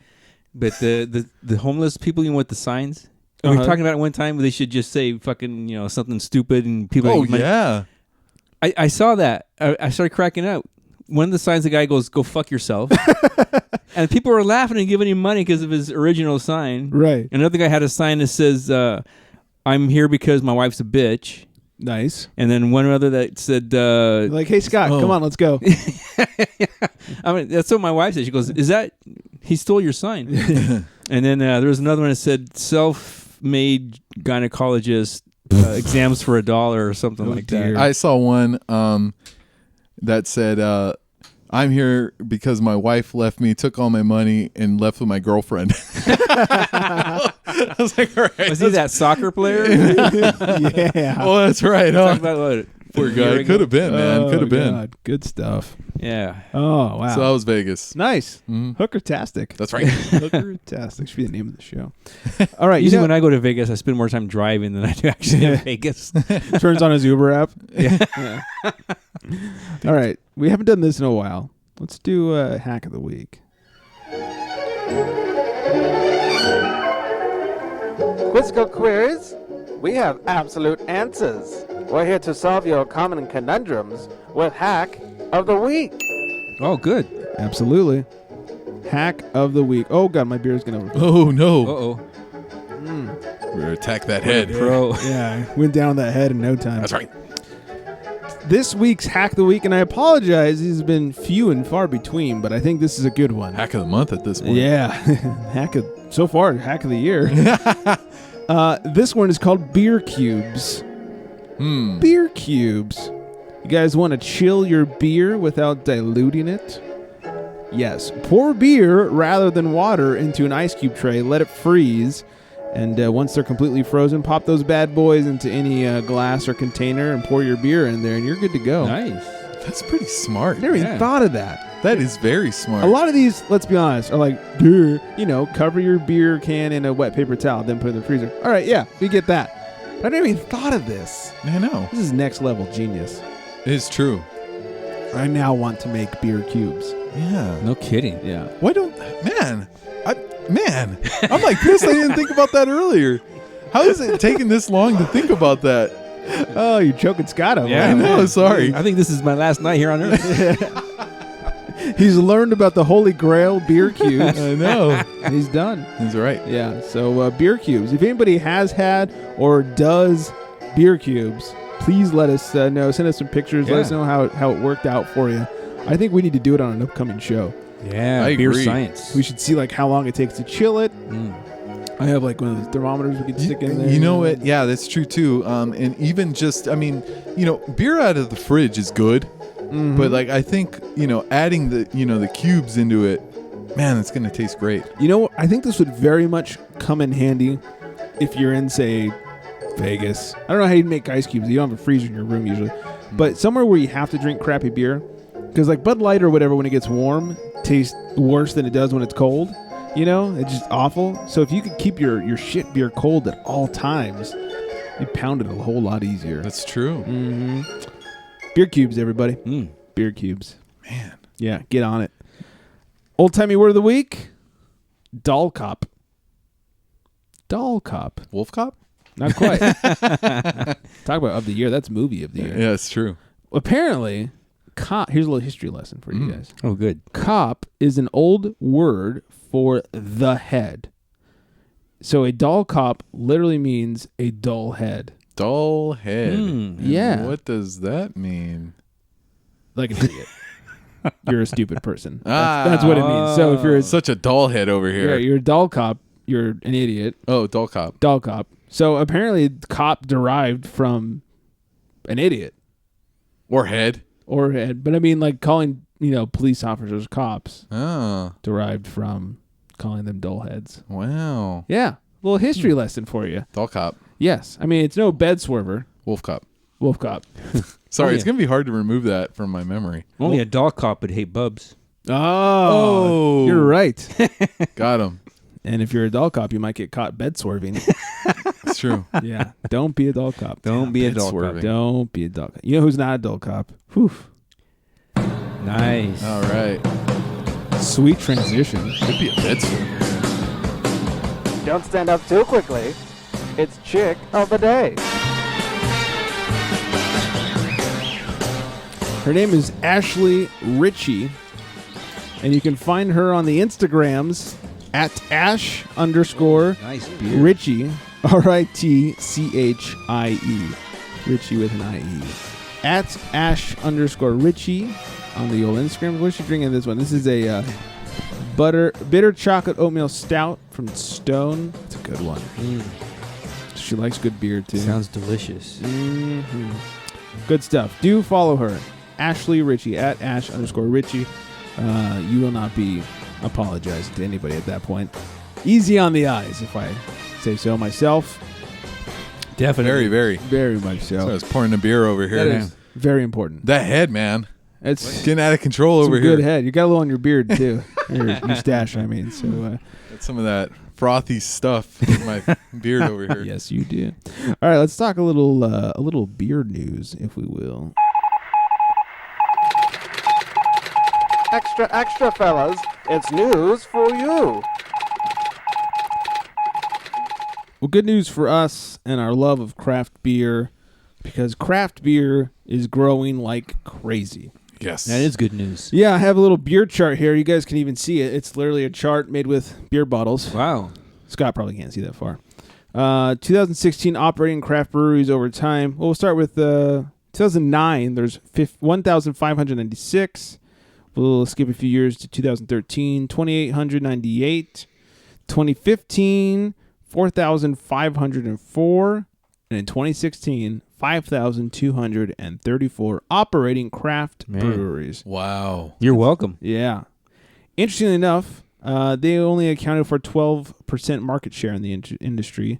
Speaker 5: but the homeless people, with the signs. We were talking about it one time. They should just say fucking something stupid and people.
Speaker 4: Oh yeah.
Speaker 5: I saw that. I started cracking up. One of the signs, the guy goes, "Go fuck yourself," and people were laughing and giving him money because of his original sign.
Speaker 3: Right.
Speaker 5: Another guy had a sign that says, "I'm here because my wife's a bitch."
Speaker 3: Nice.
Speaker 5: And then one other that said,
Speaker 3: like, hey Scott, come on, let's go.
Speaker 5: I mean, that's what my wife said. She goes, "Is that he stole your sign?" And then there was another one that said, "Self-made gynecologist." Exams for $1 or something like that.
Speaker 4: I saw one that said, I'm here because my wife left me, took all my money, and left with my girlfriend. I I was like, all right.
Speaker 5: Was he that soccer player?
Speaker 3: Yeah.
Speaker 4: Oh, that's right.
Speaker 5: Talk
Speaker 4: Huh?
Speaker 5: about what?
Speaker 4: Poor
Speaker 5: a
Speaker 4: guy.
Speaker 5: year
Speaker 4: It could have
Speaker 5: ago?
Speaker 4: been, man. Could have been.
Speaker 3: God. Good stuff.
Speaker 5: Yeah.
Speaker 3: Oh, wow.
Speaker 4: So that was Vegas.
Speaker 3: Nice.
Speaker 4: Mhm.
Speaker 3: Hooker-tastic.
Speaker 4: That's right.
Speaker 3: Hooker-tastic should be the name of the show. All right.
Speaker 5: Usually when I go to Vegas, I spend more time driving than I do actually in Vegas.
Speaker 3: turns on his Uber app.
Speaker 5: Yeah.
Speaker 3: All right. We haven't done this in a while. Let's do Hack of the Week.
Speaker 1: Quizzical queries? We have absolute answers. We're here to solve your common conundrums with Hack of the Week.
Speaker 5: Oh, good.
Speaker 3: Absolutely. Hack of the Week. Oh, God, my beer's going to...
Speaker 4: Oh, no.
Speaker 5: Uh-oh.
Speaker 4: We're going to attack that head.
Speaker 5: Pro.
Speaker 3: Yeah, I went down that head in no time.
Speaker 4: That's right.
Speaker 3: This week's Hack of the Week, and I apologize, these have been few and far between, but I think this is a good one.
Speaker 4: Hack of the month at this point.
Speaker 3: Yeah. So far, Hack of the Year. This one is called Beer Cubes. Beer cubes. You guys want to chill your beer without diluting it? Yes. Pour beer rather than water into an ice cube tray. Let it freeze. And once they're completely frozen, pop those bad boys into any glass or container and pour your beer in there, and you're good to go.
Speaker 5: Nice.
Speaker 4: That's pretty smart.
Speaker 3: I never even thought of that.
Speaker 4: That is very smart.
Speaker 3: A lot of these, let's be honest, are like, duh, cover your beer can in a wet paper towel, then put it in the freezer. All right, yeah, we get that. But I never even thought of this.
Speaker 4: I know.
Speaker 3: This is next level genius.
Speaker 4: It is true.
Speaker 3: I now want to make beer cubes.
Speaker 4: Yeah.
Speaker 5: No kidding.
Speaker 3: Yeah.
Speaker 4: Why don't... Man, I'm like pissed I didn't think about that earlier. How is it taking this long to think about that?
Speaker 3: Oh, you're choking Scott up.
Speaker 5: Yeah,
Speaker 4: I know, sorry.
Speaker 5: I think this is my last night here on Earth.
Speaker 3: He's learned about the Holy Grail beer cubes.
Speaker 4: I know.
Speaker 3: And he's done.
Speaker 4: He's right.
Speaker 3: Yeah, so beer cubes. If anybody has had or does beer cubes, please let us know. Send us some pictures.
Speaker 5: Yeah.
Speaker 3: Let us know how it worked out for you. I think we need to do it on an upcoming show.
Speaker 5: Yeah,
Speaker 4: I
Speaker 5: beer
Speaker 4: agree.
Speaker 5: science.
Speaker 3: We should see like how long it takes to chill it. I have like one of those thermometers we can stick in there.
Speaker 4: You know what? Yeah, that's true too. And even just, beer out of the fridge is good, but like I think adding the cubes into it, man, it's gonna taste great.
Speaker 3: You know, I think this would very much come in handy if you're in, say, Vegas. I don't know how you make ice cubes. You don't have a freezer in your room usually, but somewhere where you have to drink crappy beer, because like Bud Light or whatever, when it gets warm, tastes worse than it does when it's cold. It's just awful. So if you could keep your shit beer cold at all times, you pound it a whole lot easier.
Speaker 4: That's true.
Speaker 3: Beer cubes, everybody. Beer cubes.
Speaker 4: Man.
Speaker 3: Yeah, get on it. Old timey word of the week: doll cop. Doll cop.
Speaker 4: Wolf Cop?
Speaker 3: Not quite. Talk about of the year. That's movie of the year.
Speaker 4: Yeah, it's true.
Speaker 3: Apparently, cop. Here's a little history lesson for you guys.
Speaker 5: Oh, good.
Speaker 3: Cop is an old word for the head. So a doll cop literally means a dull head.
Speaker 4: Dull head.
Speaker 5: Mm.
Speaker 4: And
Speaker 3: Yeah.
Speaker 4: What does that mean?
Speaker 3: Like an idiot. You're a stupid person. That's what it means. So if you're
Speaker 4: Such a dull head over here.
Speaker 3: you're a doll cop, you're an idiot.
Speaker 4: Oh, dull cop.
Speaker 3: Doll cop. So apparently cop derived from an idiot.
Speaker 4: Or head.
Speaker 3: Or head. But I mean, like calling, police officers cops
Speaker 4: Oh.
Speaker 3: derived from calling them dull heads.
Speaker 4: Wow.
Speaker 3: Yeah. Little history lesson for you.
Speaker 4: Dull cop.
Speaker 3: Yes. I mean, it's no bed swerver.
Speaker 4: Wolf Cop.
Speaker 3: Wolf cop.
Speaker 4: Sorry,
Speaker 5: Oh,
Speaker 4: it's
Speaker 5: yeah.
Speaker 4: going to be hard to remove that from my memory.
Speaker 5: Only a dog cop would hate bubs.
Speaker 3: Oh. You're right.
Speaker 4: Got him.
Speaker 3: And if you're a doll cop, you might get caught bed swerving.
Speaker 4: It's true.
Speaker 3: Yeah. Don't be a doll cop.
Speaker 5: Don't be a
Speaker 4: bed
Speaker 5: dog
Speaker 4: swerving.
Speaker 5: cop.
Speaker 3: Don't be a doll cop. You know who's not a doll cop? Whew.
Speaker 5: Nice.
Speaker 4: All right.
Speaker 3: Sweet transition.
Speaker 4: Could be a bed swerver.
Speaker 1: Don't stand up too quickly. It's Chick of the Day.
Speaker 3: Her name is Ashley Ritchie, and you can find her on the Instagrams at @ash_Ritchie,
Speaker 5: Nice beer.
Speaker 3: Ritchie, Ritchie with an IE, @ash_Ritchie on the old Instagram. What's she drinking this one? This is a bitter chocolate oatmeal stout from Stone. It's a good one. She likes good beer too.
Speaker 5: Sounds delicious.
Speaker 3: Good stuff. Do follow her, Ashley Ritchie, @ash_Ritchie. You will not be apologizing to anybody at that point. easy on the eyes, if I say so myself.
Speaker 5: Definitely.
Speaker 4: Very.
Speaker 3: Very much so.
Speaker 4: So I was pouring a beer over here.
Speaker 3: That is very important.
Speaker 4: That head, man.
Speaker 3: It's
Speaker 4: Getting out of control
Speaker 3: some
Speaker 4: over
Speaker 3: good
Speaker 4: here.
Speaker 3: head. You got a little on your beard too, your stash. I mean, so
Speaker 4: Got some of that frothy stuff in my beard over here.
Speaker 3: yes, you did. All right, let's talk a little beard news, if we will.
Speaker 1: Extra, extra, fellas. It's news for you.
Speaker 3: Well, good news for us and our love of craft beer, because craft beer is growing like crazy.
Speaker 4: Yes.
Speaker 5: That is good news.
Speaker 3: Yeah, I have a little beer chart here. You guys can even see it. It's literally a chart made with beer bottles.
Speaker 5: Wow.
Speaker 3: Scott probably can't see that far. 2016 operating craft breweries over time. Well, we'll start with 2009. There's 1,596. We'll skip a few years to 2013. 2,898. 2015, 4,504. And in 2016, 5,234 operating craft breweries.
Speaker 4: Wow.
Speaker 5: You're welcome.
Speaker 3: Yeah. Interestingly enough, they only accounted for 12% market share in the industry.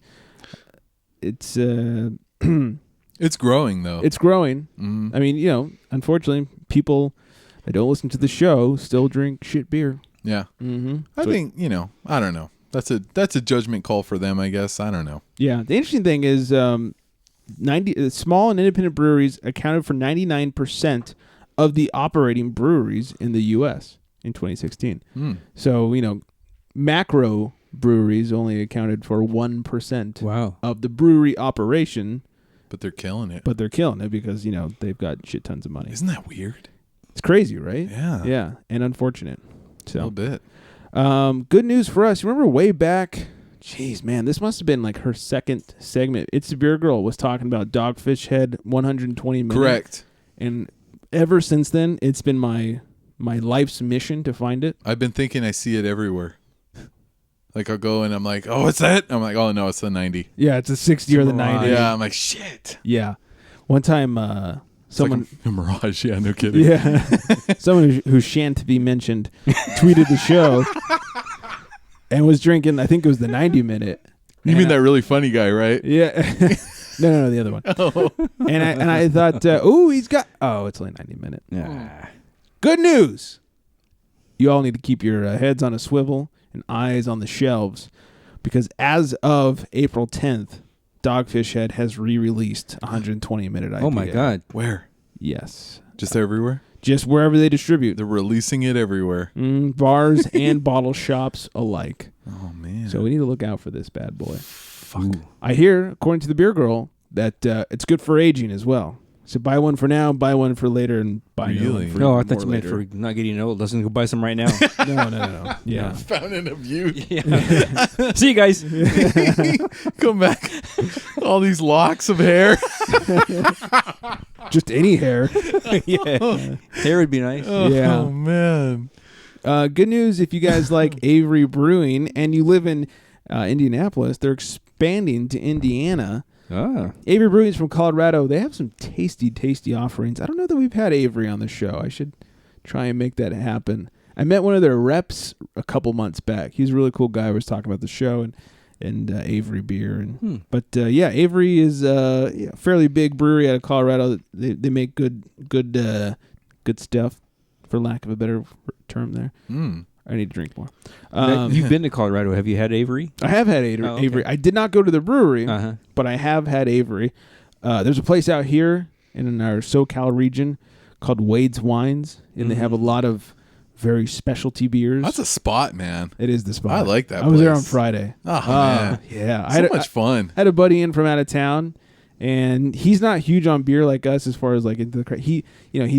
Speaker 3: It's
Speaker 4: It's growing, though.
Speaker 3: it's growing.
Speaker 4: Mhm.
Speaker 3: I mean, unfortunately, people that don't listen to the show still drink shit beer.
Speaker 4: Yeah.
Speaker 3: Mm-hmm.
Speaker 4: I think, I don't know. That's a judgment call for them, I guess. I don't know.
Speaker 3: Yeah. The interesting thing is, 90 small and independent breweries accounted for 99% of the operating breweries in the U.S. in 2016. So, macro breweries only accounted for 1%
Speaker 5: Wow.
Speaker 3: of the brewery operation,
Speaker 4: But they're killing it.
Speaker 3: but they're killing it because, they've got shit tons of money.
Speaker 4: Isn't that weird?
Speaker 3: It's crazy, right?
Speaker 4: Yeah.
Speaker 3: Yeah, and unfortunate.
Speaker 4: A little
Speaker 3: So,
Speaker 4: bit.
Speaker 3: good news for us. You remember way back, jeez, man, this must have been like her second segment. It's the Beer Girl was talking about Dogfish Head 120 minutes.
Speaker 4: Correct.
Speaker 3: And ever since then, it's been my life's mission to find it.
Speaker 4: I've been thinking I see it everywhere. Like I'll go and I'm like, oh, what's that? I'm like, oh no, it's the 90.
Speaker 3: Yeah, it's a 60 or the 90.
Speaker 4: Yeah, I'm like, shit.
Speaker 3: Yeah. One time, someone,
Speaker 4: It's like a mirage. Yeah, no kidding.
Speaker 3: yeah, someone who shan't be mentioned, tweeted the show and was drinking. I think it was the 90-minute.
Speaker 4: You mean that really funny guy, right?
Speaker 3: Yeah. No, the other one.
Speaker 4: Oh.
Speaker 3: And I thought, it's only 90-minute.
Speaker 5: Yeah.
Speaker 3: Good news. You all need to keep your heads on a swivel and eyes on the shelves, because as of April 10th, Dogfish Head has re-released 120-minute IPA.
Speaker 5: Oh my God.
Speaker 4: Where?
Speaker 3: Yes.
Speaker 4: Just everywhere?
Speaker 3: Just wherever they distribute.
Speaker 4: They're releasing it everywhere.
Speaker 3: Bars and bottle shops alike.
Speaker 4: Oh, man.
Speaker 3: So we need to look out for this bad boy.
Speaker 4: Fuck.
Speaker 3: I hear, according to the Beer Girl, that it's good for aging as well. So buy one for now, buy one for later, and buy another
Speaker 4: Really?
Speaker 3: one for
Speaker 5: No, I
Speaker 3: more
Speaker 5: thought you meant
Speaker 3: later.
Speaker 5: for not getting old. Let's go buy some right now.
Speaker 3: No. Yeah.
Speaker 4: Fountain of youth.
Speaker 5: Yeah. See you guys.
Speaker 4: Come back. All these locks of hair.
Speaker 3: Just any hair.
Speaker 5: Yeah. Hair would be nice.
Speaker 3: Yeah.
Speaker 4: Oh, man.
Speaker 3: Good news if you guys like Avery Brewing and you live in Indianapolis, they're expanding to Indiana. Avery Brewing is from Colorado. They have some tasty, tasty offerings. I don't know that we've had Avery on the show. I should try and make that happen. I met one of their reps a couple months back. He's a really cool guy. I was talking about the show and Avery beer. But Avery is a fairly big brewery out of Colorado. They make good stuff, for lack of a better term there. I need to drink more.
Speaker 5: You've been to Colorado. Have you had Avery?
Speaker 3: I have had Avery.
Speaker 5: Oh, okay.
Speaker 3: Avery. I did not go to the brewery,
Speaker 5: Uh-huh.
Speaker 3: but I have had Avery. There's a place out here in our SoCal region called Wade's Wines, and they have a lot of very specialty beers.
Speaker 4: That's a spot, man.
Speaker 3: It is the spot.
Speaker 4: I like that
Speaker 3: I was there on
Speaker 4: place.
Speaker 3: Friday.
Speaker 4: Oh, man.
Speaker 3: Yeah.
Speaker 4: So much fun.
Speaker 3: I had a buddy in from out of town, and he's not huge on beer like us as far as like into the he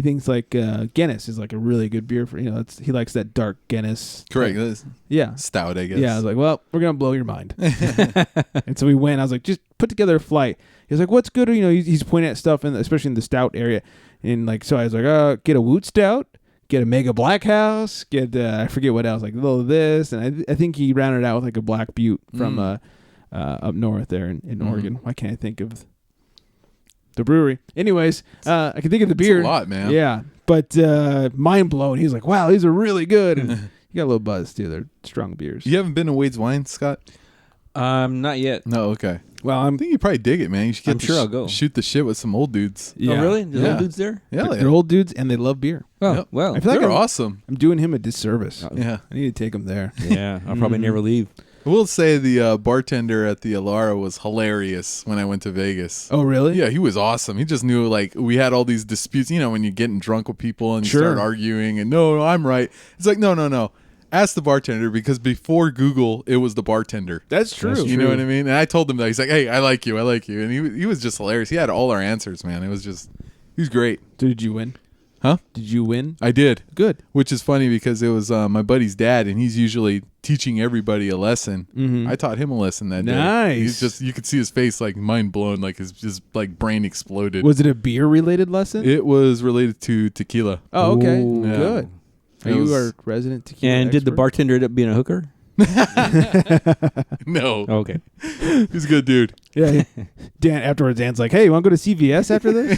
Speaker 3: thinks like Guinness is like a really good beer for he likes that dark Guinness.
Speaker 4: Correct. That's
Speaker 3: Yeah.
Speaker 4: stout, I guess.
Speaker 3: Yeah, I was like, well, we're gonna blow your mind. And so we went. I was like, just put together a flight. He was like, what's good? He's pointing at stuff especially in the stout area, and like, so I was like, get a Woot Stout, get a Mega Black House, get I forget what else, like a little of this, and I think he rounded out with like a Black Butte from up north there in Oregon. Why can't I think of the brewery? Anyways, I can think of the beer.
Speaker 4: It's a lot, man.
Speaker 3: Yeah, but mind blown. He's like, wow, these are really good. And You got a little buzz too. They're strong beers.
Speaker 4: You haven't been to Wade's Wine, Scott?
Speaker 5: Not yet.
Speaker 4: No, okay.
Speaker 3: Well,
Speaker 4: I think you probably dig it, man. You should get
Speaker 5: I'm sure I'll go.
Speaker 4: shoot the shit with some old dudes.
Speaker 3: yeah.
Speaker 5: Oh, really? There's
Speaker 4: Yeah.
Speaker 5: old dudes there?
Speaker 4: Yeah,
Speaker 3: They're old dudes and they love beer.
Speaker 5: Oh,
Speaker 4: Yep.
Speaker 5: well.
Speaker 3: I feel like
Speaker 4: They're
Speaker 3: I'm,
Speaker 4: awesome.
Speaker 3: I'm doing him a disservice.
Speaker 4: Yeah.
Speaker 3: I need to take him there.
Speaker 5: Yeah, I'll probably never leave.
Speaker 4: I will say the bartender at the Alara was hilarious when I went to Vegas.
Speaker 3: Oh, really?
Speaker 4: Yeah, he was awesome. He just knew, like, we had all these disputes, you know, when you're getting drunk with people and you
Speaker 3: Sure.
Speaker 4: start arguing and, no, I'm right. It's like, no. Ask the bartender, because before Google, it was the bartender.
Speaker 3: That's true.
Speaker 4: You know what I mean? And I told him that. He's like, hey, I like you. And he was just hilarious. He had all our answers, man. He was great.
Speaker 3: So did you win?
Speaker 4: Huh?
Speaker 3: Did you win?
Speaker 4: I did.
Speaker 3: Good.
Speaker 4: Which is funny because it was my buddy's dad, and he's usually teaching everybody a lesson.
Speaker 3: Mhm.
Speaker 4: I taught him a lesson that day.
Speaker 3: Nice.
Speaker 4: He's just, you could see his face like mind blown, like his like brain exploded.
Speaker 3: Was it a beer related lesson?
Speaker 4: It was related to tequila.
Speaker 3: Oh, okay.
Speaker 5: Ooh.
Speaker 4: Yeah.
Speaker 3: Good. Are
Speaker 4: It
Speaker 3: you
Speaker 4: was-
Speaker 3: our resident tequila
Speaker 5: And did the
Speaker 3: expert?
Speaker 5: bartender end up being a hooker?
Speaker 4: No,
Speaker 5: Oh, okay.
Speaker 4: he's a good dude.
Speaker 3: Yeah. Dan's like, hey, you want to go to CVS after this?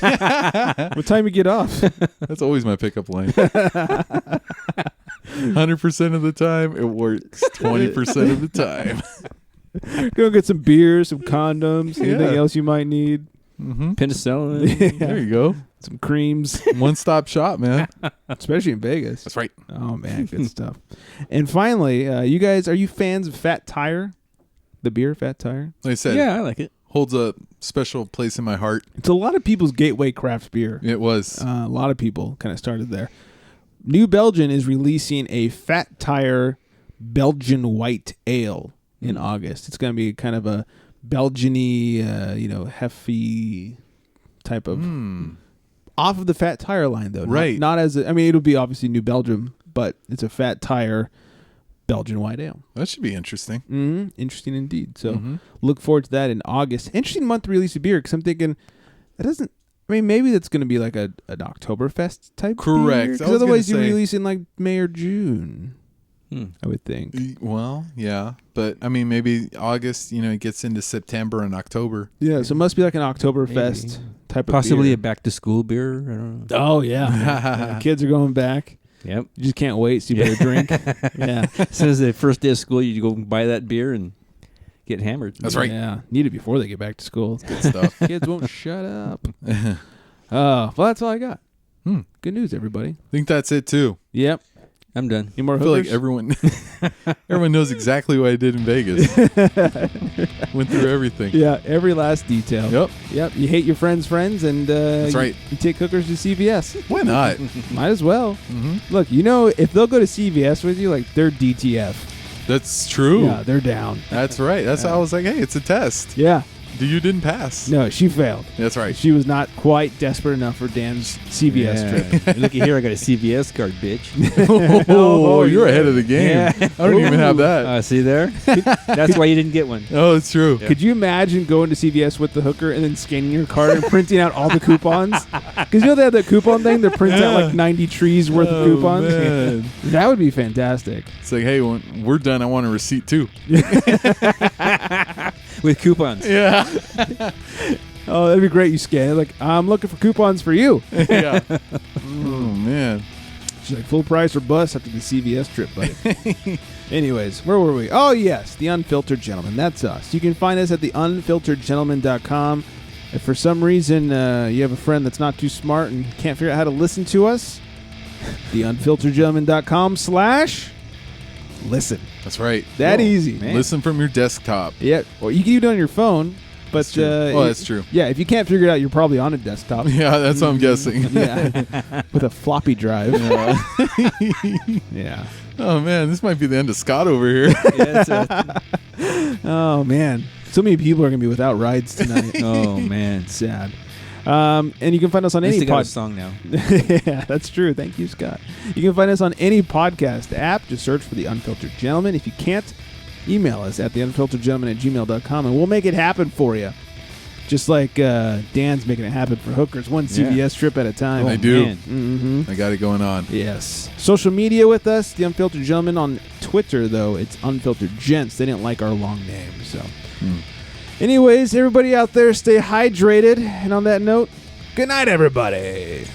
Speaker 3: What time you get off?
Speaker 4: That's always my pickup line. 100% of the time, it works. 20% of the time.
Speaker 3: Go get some beer, some condoms, anything
Speaker 4: Yeah.
Speaker 3: else you might need.
Speaker 4: Mm-hmm.
Speaker 5: Penicillin.
Speaker 4: There you go.
Speaker 3: Some creams,
Speaker 4: One-stop shop, man.
Speaker 3: especially in Vegas.
Speaker 4: That's right.
Speaker 3: Oh, man, good stuff. And finally, you guys, are you fans of Fat Tire? The beer, Fat Tire?
Speaker 4: Like I said,
Speaker 5: Yeah, I like it.
Speaker 4: holds a special place in my heart.
Speaker 3: It's a lot of people's gateway craft beer.
Speaker 4: It was.
Speaker 3: A lot of people kind of started there. New Belgium is releasing a Fat Tire Belgian White Ale in August. It's going to be kind of a Belgian-y, hefty type of... Off of the Fat Tire line, though.
Speaker 4: Right.
Speaker 3: Not as a... I mean, it'll be obviously New Belgium, but it's a Fat Tire Belgian White Ale.
Speaker 4: That should be interesting.
Speaker 3: Mm-hmm. Interesting indeed. So
Speaker 4: Mhm.
Speaker 3: look forward to that in August. Interesting month to release a beer, because I'm thinking that doesn't... I mean, maybe that's going to be like an Oktoberfest type
Speaker 4: Correct.
Speaker 3: Because
Speaker 4: I was
Speaker 3: otherwise you
Speaker 4: gonna say-
Speaker 3: release in like May or June, I would think.
Speaker 4: Well, yeah. But, I mean, maybe August, it gets into September and October.
Speaker 3: Yeah, so it must be like an Oktoberfest type
Speaker 5: Possibly a
Speaker 3: of beer.
Speaker 5: back-to-school beer. I don't know.
Speaker 3: Oh, yeah. Kids are going back.
Speaker 5: Yep.
Speaker 3: You just can't wait, so you better drink. Yeah.
Speaker 5: As soon as the first day of school, you go buy that beer and get hammered.
Speaker 4: That's right.
Speaker 3: Yeah. Need it before they get back to school.
Speaker 4: Good stuff.
Speaker 3: Kids won't shut up. Well, that's all I got.
Speaker 4: Hmm.
Speaker 3: Good news, everybody.
Speaker 4: I think that's it, too.
Speaker 3: Yep.
Speaker 5: I'm done.
Speaker 3: Any more
Speaker 4: I feel like
Speaker 3: hookers?
Speaker 4: everyone knows exactly what I did in Vegas. Went through everything.
Speaker 3: Yeah, every last detail.
Speaker 4: Yep.
Speaker 3: Yep. You hate your friends' friends, and
Speaker 4: That's right.
Speaker 3: You take hookers to CVS.
Speaker 4: Why not?
Speaker 3: Might as well.
Speaker 4: Mhm.
Speaker 3: Look, if they'll go to CVS with you, like they're DTF.
Speaker 4: That's true.
Speaker 3: Yeah, they're down.
Speaker 4: That's right. That's how I was like, hey, it's a test.
Speaker 3: Yeah.
Speaker 4: You didn't pass.
Speaker 3: No, she failed.
Speaker 4: That's right.
Speaker 3: She was not quite desperate enough for Dan's CVS trip.
Speaker 5: Looky here, I got a CVS card, bitch.
Speaker 4: Oh, you're ahead of the game.
Speaker 3: Yeah.
Speaker 4: I don't even have that.
Speaker 5: See there? That's why you didn't get one.
Speaker 4: Oh, it's true.
Speaker 3: Could you imagine going to CVS with the hooker and then scanning your card and printing out all the coupons? Because they have that coupon thing that prints out like 90 trees worth of coupons.
Speaker 4: Man.
Speaker 3: That would be fantastic.
Speaker 4: It's like, hey, when we're done, I want a receipt too.
Speaker 5: With coupons.
Speaker 4: Yeah.
Speaker 3: Oh, that'd be great. You scan it like, I'm looking for coupons for you.
Speaker 4: Yeah. Oh, man.
Speaker 3: She's like, full price or bust after the CVS trip, buddy. Anyways, where were we? Oh, yes, The Unfiltered Gentleman. That's us. You can find us at theunfilteredgentleman.com. If for some reason you have a friend that's not too smart and can't figure out how to listen to us, theunfilteredgentleman.com/listen.
Speaker 4: That's right.
Speaker 3: That easy.
Speaker 5: man.
Speaker 4: Listen from your desktop.
Speaker 3: Yeah, or you can do it on your phone. But
Speaker 4: That's true. Well, that's true.
Speaker 3: Yeah, if you can't figure it out, you're probably on a desktop.
Speaker 4: Yeah, that's what I'm guessing.
Speaker 3: Yeah, with a floppy drive. Yeah.
Speaker 4: Oh, man, this might be the end of Scott over here.
Speaker 3: Oh man, so many people are gonna be without rides tonight.
Speaker 5: Oh, man.
Speaker 3: Sad. And you can find us on
Speaker 5: At least
Speaker 3: any
Speaker 5: they got a
Speaker 3: pod.
Speaker 5: song now.
Speaker 3: Yeah, that's true. Thank you, Scott. You can find us on any podcast app. Just search for The Unfiltered Gentleman. If you can't, email us at theunfilteredgentleman@gmail.com, and we'll make it happen for you. Just like Dan's making it happen for hookers, one CVS trip at a time.
Speaker 4: I do.
Speaker 5: Man.
Speaker 3: Mm-hmm.
Speaker 4: I got it going on.
Speaker 3: Yes. Social media with us, The Unfiltered Gentleman. On Twitter, though, it's Unfiltered Gents. They didn't like our long name, so. Anyways, everybody out there, stay hydrated. And on that note, good night, everybody.